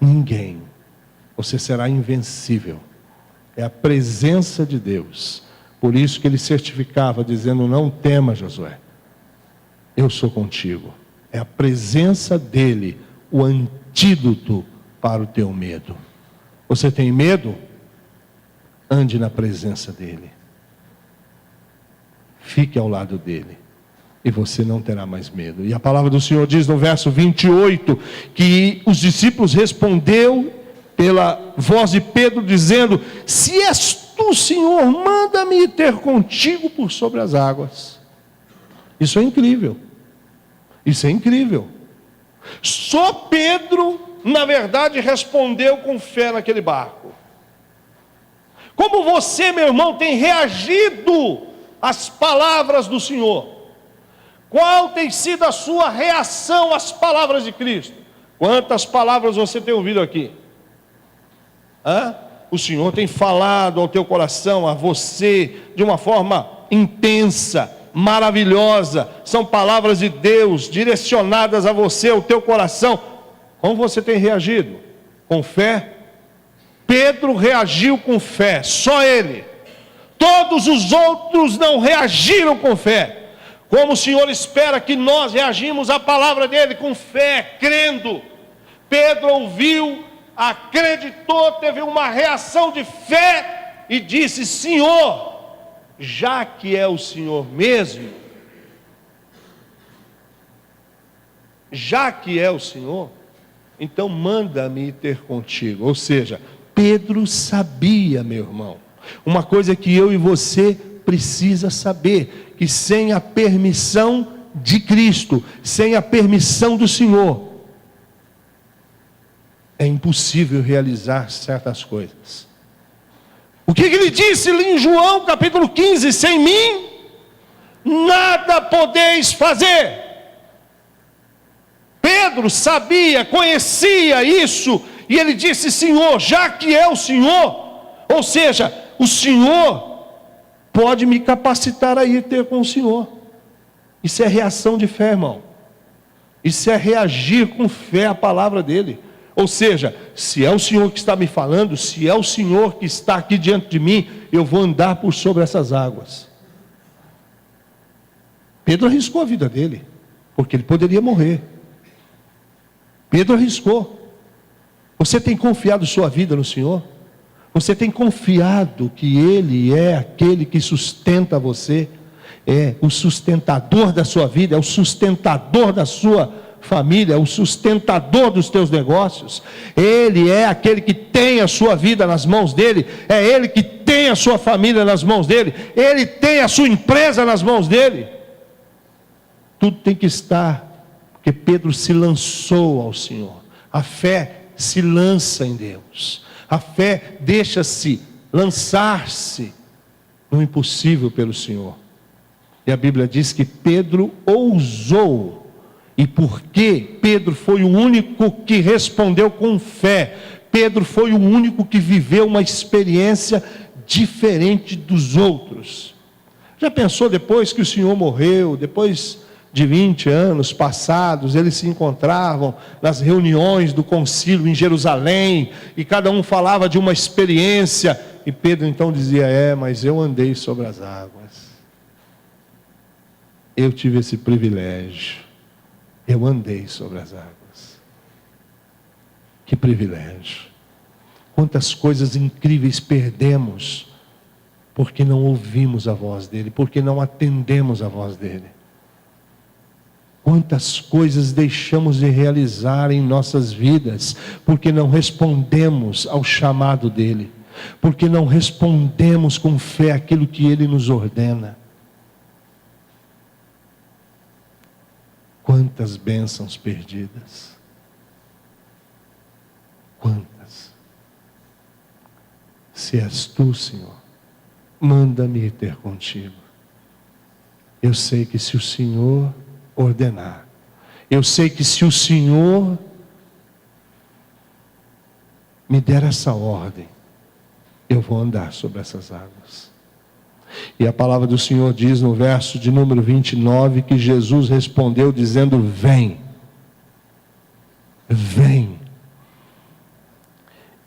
Ninguém. Você será invencível. É a presença de Deus. Por isso que ele certificava, dizendo: não tema, Josué, eu sou contigo. É a presença dele, o antídoto para o teu medo. Você tem medo? Ande na presença dele. Fique ao lado dele. E você não terá mais medo. E a palavra do Senhor diz no verso 28, que os discípulos respondeu pela voz de Pedro, dizendo: se és tu, Senhor, manda-me ter contigo por sobre as águas. Isso é incrível. Isso é incrível. Só Pedro, na verdade, respondeu com fé naquele barco. Como você, meu irmão, tem reagido às palavras do Senhor? Qual tem sido a sua reação às palavras de Cristo? Quantas palavras você tem ouvido aqui? O Senhor tem falado ao teu coração, a você, de uma forma intensa, maravilhosa. São palavras de Deus direcionadas a você, ao teu coração. Como você tem reagido? Com fé? Pedro reagiu com fé, só ele. Todos os outros não reagiram com fé, como o Senhor espera que nós reagimos à palavra dele, com fé, crendo. Pedro ouviu, acreditou, teve uma reação de fé e disse: Senhor, já que é o Senhor mesmo, já que é o Senhor, então manda-me ter contigo. Ou seja, Pedro sabia, meu irmão, uma coisa que eu e você precisa saber, que sem a permissão de Cristo, sem a permissão do Senhor, é impossível realizar certas coisas. O que ele disse ali em João capítulo 15? Sem mim, nada podeis fazer. Pedro sabia, conhecia isso, e ele disse: Senhor, já que é o Senhor, ou seja, o Senhor pode me capacitar a ir ter com o Senhor. Isso é reação de fé, irmão. Isso é reagir com fé à palavra dele. Ou seja, se é o Senhor que está me falando, se é o Senhor que está aqui diante de mim, eu vou andar por sobre essas águas. Pedro arriscou a vida dele, porque ele poderia morrer. Pedro arriscou. Você tem confiado sua vida no Senhor? Você tem confiado que Ele é aquele que sustenta você? É o sustentador da sua vida, é o sustentador da sua família, é o sustentador dos teus negócios. Ele é aquele que tem a sua vida nas mãos dele, é Ele que tem a sua família nas mãos dele, Ele tem a sua empresa nas mãos dele. Tudo tem que estar, porque Pedro se lançou ao Senhor. A fé se lança em Deus, a fé deixa-se lançar-se no impossível pelo Senhor. E a Bíblia diz que Pedro ousou. E porque Pedro foi o único que respondeu com fé, Pedro foi o único que viveu uma experiência diferente dos outros. Já pensou, depois que o Senhor morreu, depois de 20 anos passados, eles se encontravam nas reuniões do concílio em Jerusalém, e cada um falava de uma experiência, e Pedro então dizia: mas eu andei sobre as águas, eu tive esse privilégio, eu andei sobre as águas. Que privilégio! Quantas coisas incríveis perdemos, porque não ouvimos a voz dele, porque não atendemos a voz dele. Quantas coisas deixamos de realizar em nossas vidas, porque não respondemos ao chamado dele, porque não respondemos com fé aquilo que ele nos ordena. Quantas bênçãos perdidas, quantas. Se és tu, Senhor, manda-me ir ter contigo. Eu sei que se o Senhor ordenar, eu sei que se o Senhor me der essa ordem, eu vou andar sobre essas águas. E a palavra do Senhor diz no verso de número 29, que Jesus respondeu dizendo: vem, vem.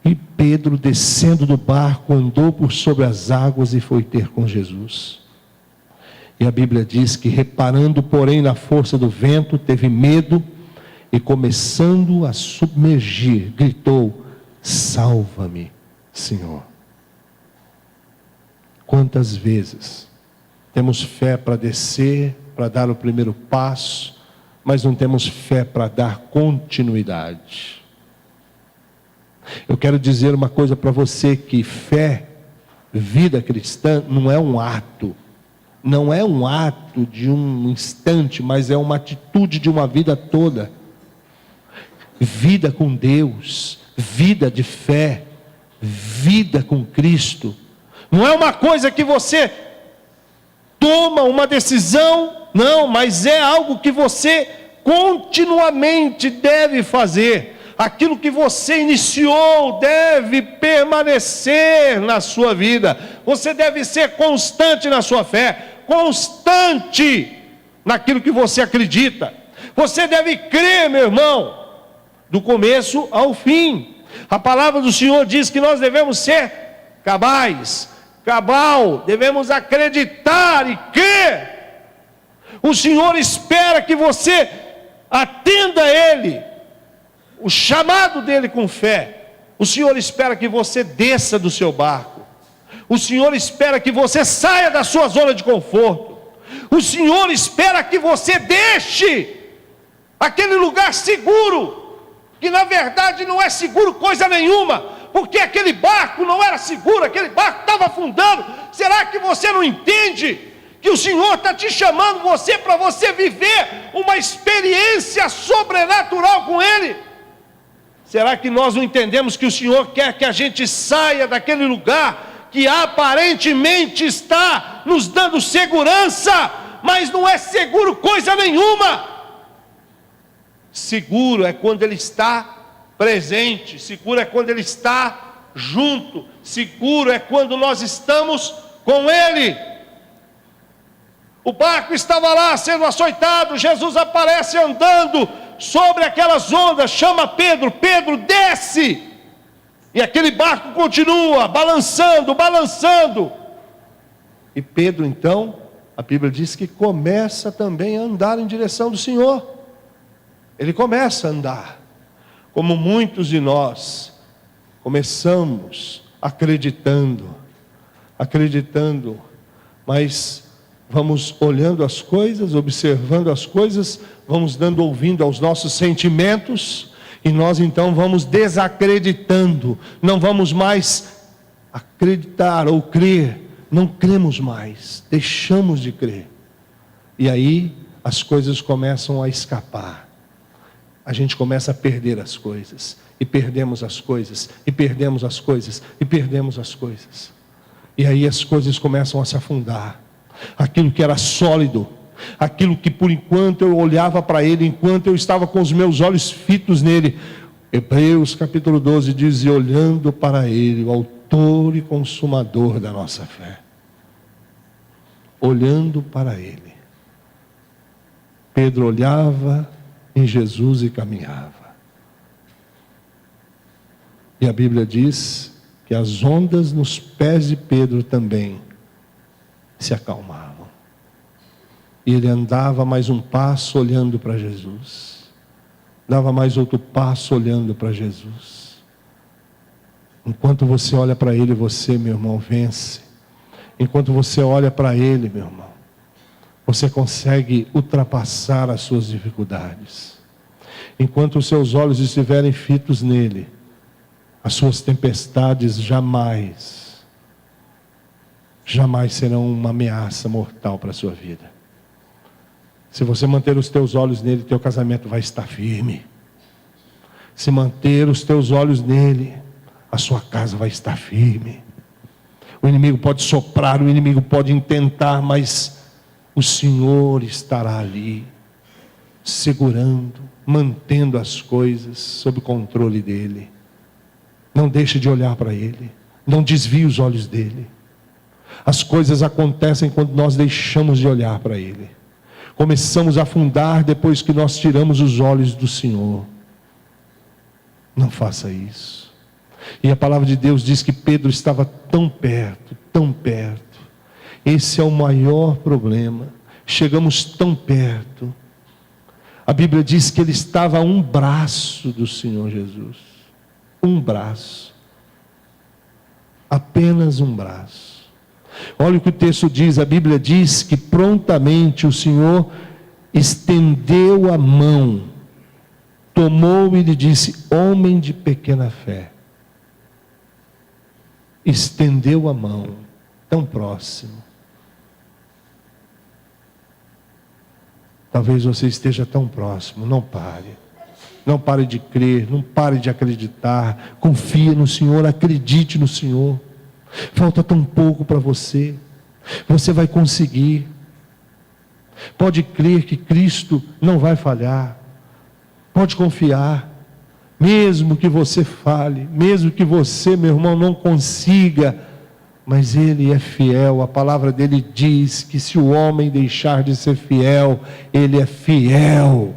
E Pedro, descendo do barco, andou por sobre as águas e foi ter com Jesus. E a Bíblia diz que, reparando porém na força do vento, teve medo e, começando a submergir, gritou: salva-me, Senhor. Quantas vezes temos fé para descer, para dar o primeiro passo, mas não temos fé para dar continuidade. Eu quero dizer uma coisa para você, que fé, vida cristã, não é um ato. Não é um ato de um instante, mas é uma atitude de uma vida toda. Vida com Deus, vida de fé, vida com Cristo. Não é uma coisa que você toma uma decisão, não, mas é algo que você continuamente deve fazer. Aquilo que você iniciou deve permanecer na sua vida. Você deve ser constante na sua fé, constante naquilo que você acredita. Você deve crer, meu irmão, do começo ao fim. A palavra do Senhor diz que nós devemos ser cabais, cabal, devemos acreditar e crer. O Senhor espera que você atenda a Ele, o chamado dEle com fé. O Senhor espera que você desça do seu barco. O Senhor espera que você saia da sua zona de conforto. O Senhor espera que você deixe aquele lugar seguro, que na verdade não é seguro coisa nenhuma, porque aquele barco não era seguro, aquele barco estava afundando. Será que você não entende que o Senhor está te chamando você para você viver uma experiência sobrenatural com Ele? Será que nós não entendemos que o Senhor quer que a gente saia daquele lugar que aparentemente está nos dando segurança, mas não é seguro coisa nenhuma? Seguro é quando Ele está presente, seguro é quando Ele está junto, seguro é quando nós estamos com Ele. O barco estava lá sendo açoitado, Jesus aparece andando sobre aquelas ondas, chama Pedro, Pedro desce, e aquele barco continua balançando, balançando, e Pedro então, a Bíblia diz que começa também a andar em direção do Senhor. Ele começa a andar, como muitos de nós começamos acreditando, mas vamos olhando as coisas, observando as coisas, vamos dando ouvido aos nossos sentimentos, e nós então vamos desacreditando, não vamos mais acreditar ou crer, não cremos mais, deixamos de crer, e aí as coisas começam a escapar, a gente começa a perder as coisas, e perdemos as coisas, e perdemos as coisas, e perdemos as coisas, e aí as coisas começam a se afundar. Aquilo que era sólido, aquilo que por enquanto eu olhava para Ele, enquanto eu estava com os meus olhos fitos nele, Hebreus capítulo 12 diz, e olhando para Ele, o autor e consumador da nossa fé, olhando para Ele, Pedro olhava em Jesus e caminhava, e a Bíblia diz que as ondas nos pés de Pedro também se acalmavam, e ele andava mais um passo olhando para Jesus, dava mais outro passo olhando para Jesus. Enquanto você olha para Ele, você, meu irmão, vence. Enquanto você olha para Ele, meu irmão, você consegue ultrapassar as suas dificuldades. Enquanto os seus olhos estiverem fitos nele, as suas tempestades jamais serão uma ameaça mortal para a sua vida. Se você manter os teus olhos nele, teu casamento vai estar firme. Se manter os teus olhos nele, a sua casa vai estar firme. O inimigo pode soprar, o inimigo pode intentar, mas o Senhor estará ali, segurando, mantendo as coisas sob o controle dele. Não deixe de olhar para Ele, não desvie os olhos dele. As coisas acontecem quando nós deixamos de olhar para Ele. Começamos a afundar depois que nós tiramos os olhos do Senhor. Não faça isso. E a palavra de Deus diz que Pedro estava tão perto, tão perto. Esse é o maior problema. Chegamos tão perto. A Bíblia diz que ele estava a um braço do Senhor Jesus. Um braço. Apenas um braço. Olha o que o texto diz, a Bíblia diz que prontamente o Senhor estendeu a mão, tomou e lhe disse, homem de pequena fé. Estendeu a mão, tão próximo. Talvez você esteja tão próximo, não pare. Não pare de crer, não pare de acreditar, confie no Senhor, acredite no Senhor. Falta tão pouco para você, você vai conseguir. Pode crer que Cristo não vai falhar, pode confiar, mesmo que você fale, mesmo que você, meu irmão, não consiga, mas Ele é fiel. A palavra dele diz que se o homem deixar de ser fiel, Ele é fiel,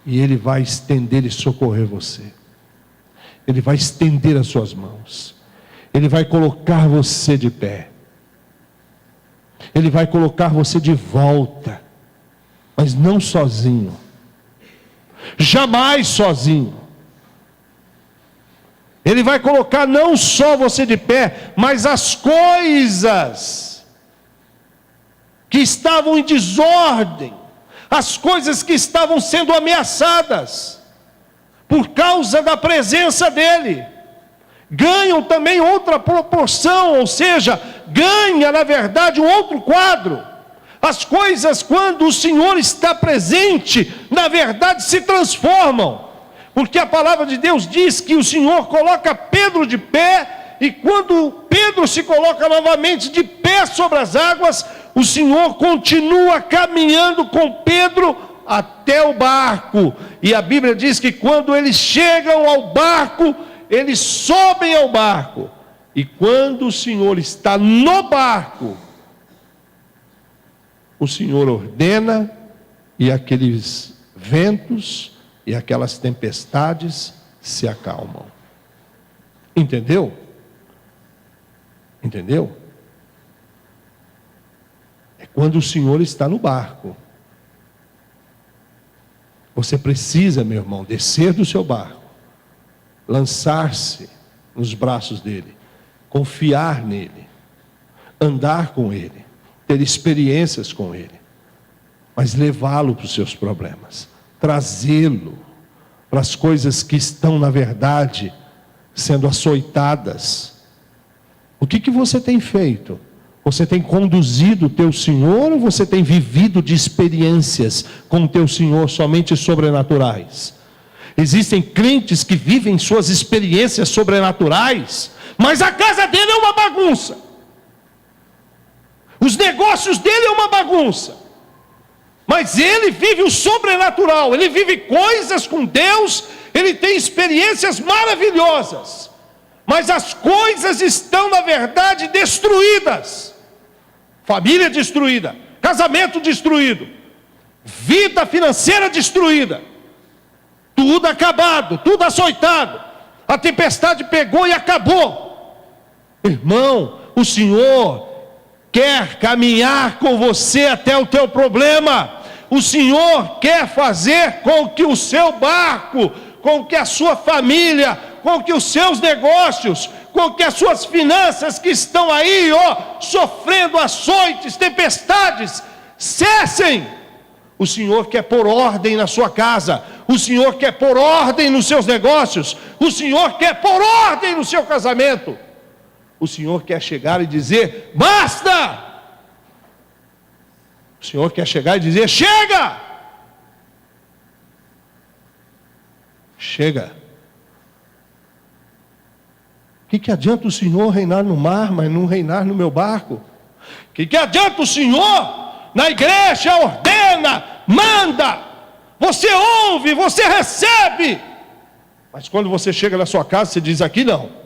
e Ele vai estender e socorrer você. Ele vai estender as suas mãos. Ele vai colocar você de pé. Ele vai colocar você de volta. Mas não sozinho. Jamais sozinho. Ele vai colocar não só você de pé, mas as coisas que estavam em desordem, as coisas que estavam sendo ameaçadas, por causa da presença dele, ganham também outra proporção, ou seja, ganha na verdade um outro quadro. As coisas, quando o Senhor está presente, na verdade se transformam, porque a palavra de Deus diz que o Senhor coloca Pedro de pé, e quando Pedro se coloca novamente de pé sobre as águas, o Senhor continua caminhando com Pedro até o barco, e a Bíblia diz que quando eles chegam ao barco, eles sobem ao barco, e quando o Senhor está no barco, o Senhor ordena, e aqueles ventos e aquelas tempestades se acalmam. Entendeu? Entendeu? É quando o Senhor está no barco. Você precisa, meu irmão, descer do seu barco, lançar-se nos braços dele, confiar nele, andar com ele, ter experiências com ele, mas levá-lo para os seus problemas, trazê-lo para as coisas que estão, na verdade, sendo açoitadas. O que você tem feito? Você tem conduzido o teu Senhor, ou você tem vivido de experiências com o teu Senhor somente sobrenaturais? Existem crentes que vivem suas experiências sobrenaturais, mas a casa dele é uma bagunça, os negócios dele é uma bagunça, mas ele vive o sobrenatural, ele vive coisas com Deus, ele tem experiências maravilhosas, mas as coisas estão, na verdade, destruídas. Família destruída, casamento destruído, vida financeira destruída, tudo acabado, tudo açoitado. A tempestade pegou e acabou. Irmão, o Senhor quer caminhar com você até o teu problema. O Senhor quer fazer com que o seu barco, com que a sua família, com que os seus negócios, com que as suas finanças que estão aí, sofrendo açoites, tempestades, cessem. O Senhor quer pôr ordem na sua casa, o Senhor quer pôr ordem nos seus negócios, o Senhor quer pôr ordem no seu casamento. O Senhor quer chegar e dizer: basta! O Senhor quer chegar e dizer: chega! Chega. O que adianta o Senhor reinar no mar, mas não reinar no meu barco? O que adianta o Senhor na igreja ordena, manda, você ouve, você recebe, mas quando você chega na sua casa, você diz: aqui não.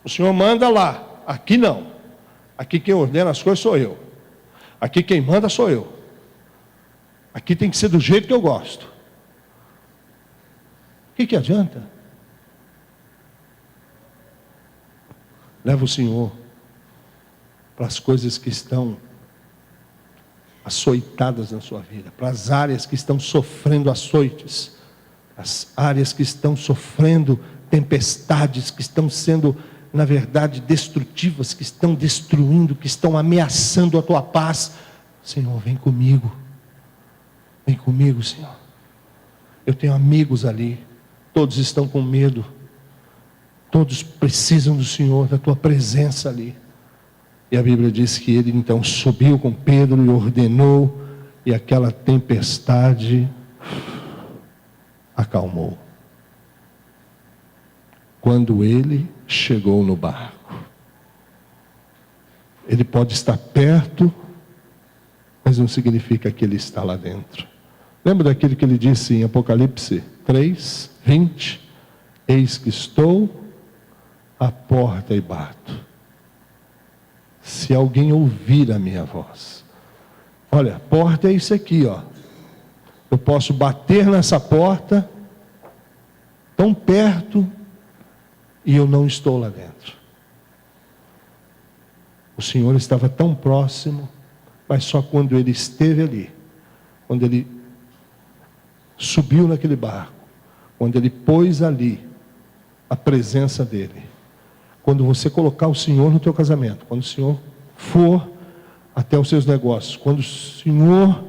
O Senhor manda lá, aqui não. Aqui quem ordena as coisas sou eu. Aqui quem manda sou eu. Aqui tem que ser do jeito que eu gosto. O que adianta? Leva o Senhor para as coisas que estão açoitadas na sua vida, para as áreas que estão sofrendo açoites, as áreas que estão sofrendo tempestades, que estão sendo, na verdade, destrutivas, que estão destruindo, que estão ameaçando a tua paz. Senhor, vem comigo, Senhor. Eu tenho amigos ali, todos estão com medo, todos precisam do Senhor, da tua presença ali. E a Bíblia diz que ele então subiu com Pedro e ordenou, e aquela tempestade acalmou. Quando ele chegou no barco, ele pode estar perto, mas não significa que ele está lá dentro. Lembra daquilo que ele disse em Apocalipse 3, 20? Eis que estou à porta e bato. Se alguém ouvir a minha voz. Olha, a porta é isso aqui, Eu posso bater nessa porta, tão perto, e eu não estou lá dentro. O Senhor estava tão próximo, mas só quando ele esteve ali, quando ele subiu naquele barco, quando ele pôs ali a presença dele, quando você colocar o Senhor no teu casamento, quando o Senhor for até os seus negócios, quando o Senhor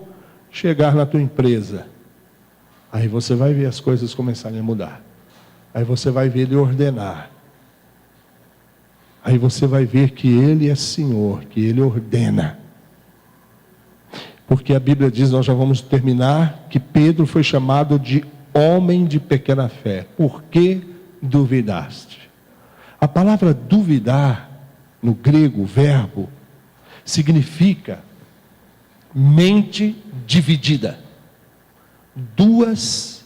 chegar na tua empresa, aí você vai ver as coisas começarem a mudar. Aí você vai ver Ele ordenar. Aí você vai ver que Ele é Senhor, que Ele ordena. Porque a Bíblia diz, nós já vamos terminar, que Pedro foi chamado de homem de pequena fé. Por que duvidaste? A palavra duvidar, no grego, verbo, significa mente dividida. Dois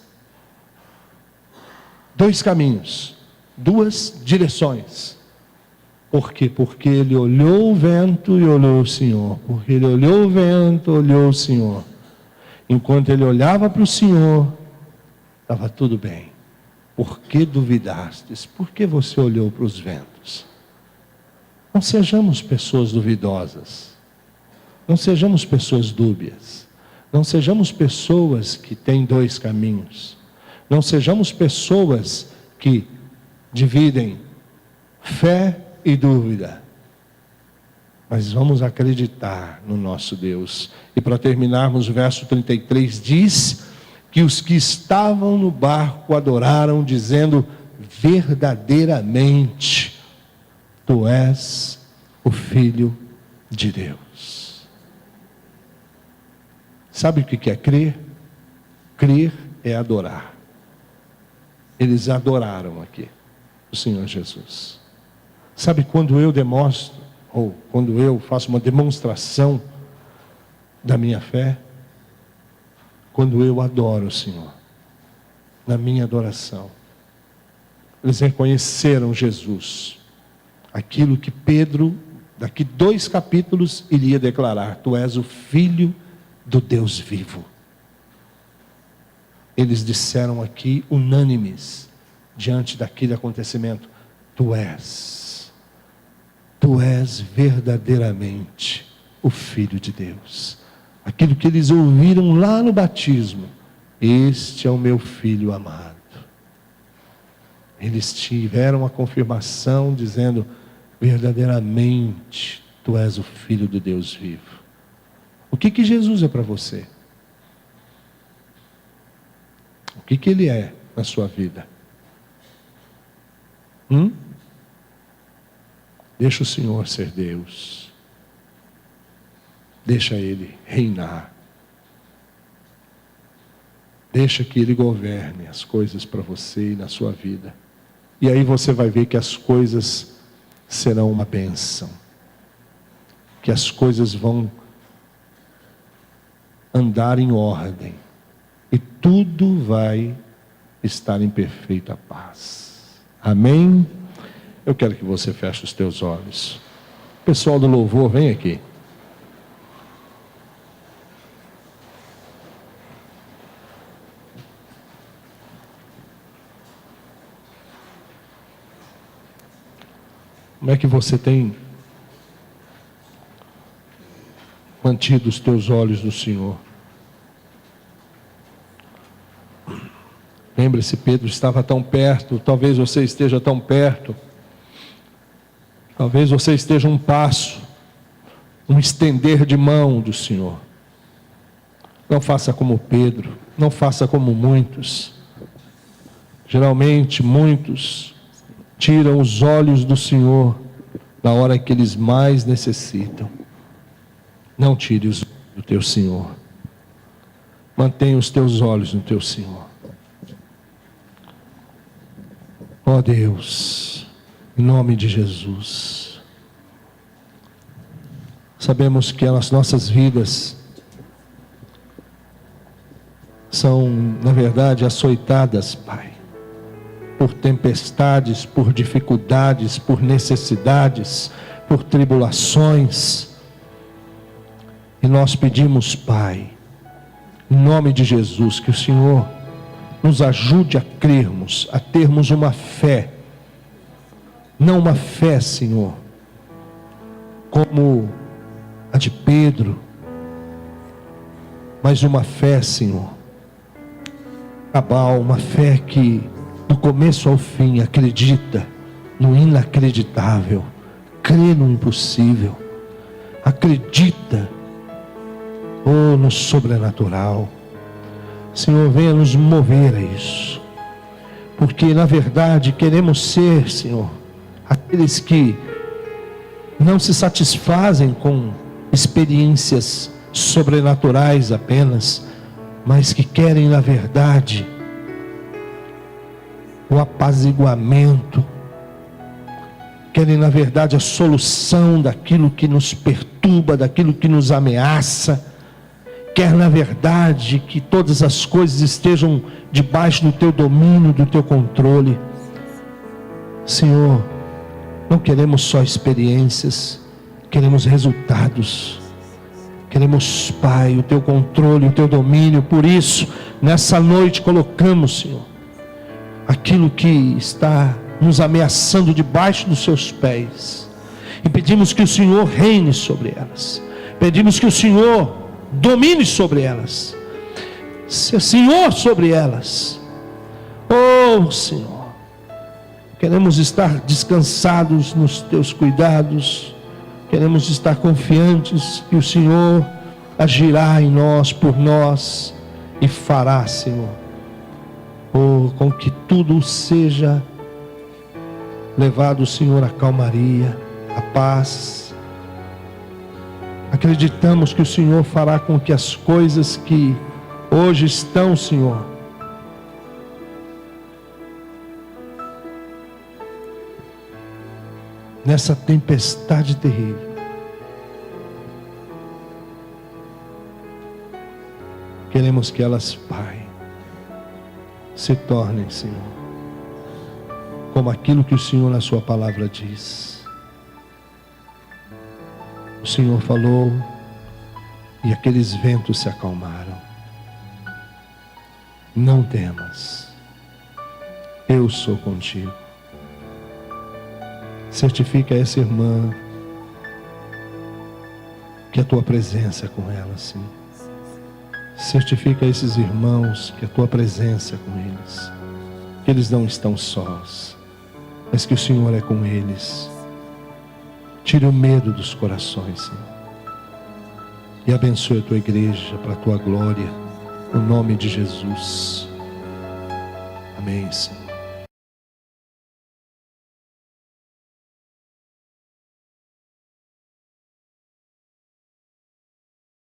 caminhos, duas direções. Por quê? Porque ele olhou o vento e olhou o Senhor. Porque ele olhou o vento, olhou o Senhor. Enquanto ele olhava para o Senhor, estava tudo bem. Por que duvidastes? Por que você olhou para os ventos? Não sejamos pessoas duvidosas. Não sejamos pessoas dúbias. Não sejamos pessoas que têm dois caminhos. Não sejamos pessoas que dividem fé e dúvida. Mas vamos acreditar no nosso Deus. E para terminarmos, o verso 33 diz que os que estavam no barco adoraram, dizendo: verdadeiramente, Tu és o Filho de Deus. Sabe o que é crer? Crer é adorar. Eles adoraram aqui o Senhor Jesus. Sabe quando eu demonstro, ou quando eu faço uma demonstração da minha fé? Quando eu adoro o Senhor, na minha adoração. Eles reconheceram Jesus, aquilo que Pedro, daqui 2 capítulos, iria declarar: Tu és o Filho do Deus vivo. Eles disseram aqui, unânimes, diante daquele acontecimento: Tu és verdadeiramente o Filho de Deus. Aquilo que eles ouviram lá no batismo: Este é o meu Filho amado. Eles tiveram a confirmação dizendo: verdadeiramente Tu és o Filho do Deus vivo. O que Jesus é para você? O que Ele é na sua vida? Deixa o Senhor ser Deus. Deixa Ele reinar. Deixa que Ele governe as coisas para você e na sua vida. E aí você vai ver que as coisas serão uma bênção. Que as coisas vão andar em ordem. E tudo vai estar em perfeita paz. Amém? Eu quero que você feche os teus olhos. Pessoal do louvor, vem aqui. Como é que você tem mantido os teus olhos no Senhor? Lembre-se, Pedro estava tão perto, talvez você esteja tão perto. Talvez você esteja um passo, um estender de mão do Senhor. Não faça como Pedro, não faça como muitos. Geralmente muitos tiram os olhos do Senhor na hora que eles mais necessitam. Não tire os olhos do teu Senhor. Mantenha os teus olhos no teu Senhor. Ó Deus, em nome de Jesus, sabemos que as nossas vidas são, na verdade, açoitadas, Pai, por tempestades, por dificuldades, por necessidades, por tribulações. E nós pedimos, Pai, em nome de Jesus, que o Senhor nos ajude a crermos, a termos uma fé, não uma fé, Senhor, como a de Pedro, mas uma fé, Senhor, cabal, uma fé que do começo ao fim acredita no inacreditável, crê no impossível, acredita no sobrenatural. Senhor, venha nos mover a isso, porque na verdade queremos ser, Senhor, aqueles que não se satisfazem com experiências sobrenaturais apenas, mas que querem na verdade o apaziguamento, querem na verdade a solução daquilo que nos perturba, daquilo que nos ameaça, quer na verdade que todas as coisas estejam debaixo do teu domínio, do teu controle. Senhor, não queremos só experiências, queremos resultados. Queremos, Pai, o teu controle, o teu domínio. Por isso, nessa noite colocamos, Senhor, aquilo que está nos ameaçando debaixo dos seus pés, e pedimos que o Senhor reine sobre elas. Pedimos que o Senhor domine sobre elas, ser Senhor sobre elas. Oh, Senhor, queremos estar descansados nos teus cuidados. Queremos estar confiantes que o Senhor agirá em nós, por nós, e fará, Senhor, com que tudo seja levado, Senhor, à calmaria, à paz. Acreditamos que o Senhor fará com que as coisas que hoje estão, Senhor, nessa tempestade terrível, queremos que elas, Pai, se tornem, Senhor, como aquilo que o Senhor na sua palavra diz. O Senhor falou e aqueles ventos se acalmaram. Não temas, eu sou contigo. Certifica a essa irmã que a tua presença é com ela, sim. Certifica a esses irmãos que a tua presença é com eles, que eles não estão sós, mas que o Senhor é com eles. Tire o medo dos corações, Senhor, e abençoe a tua igreja para a tua glória, no nome de Jesus. Amém, Senhor.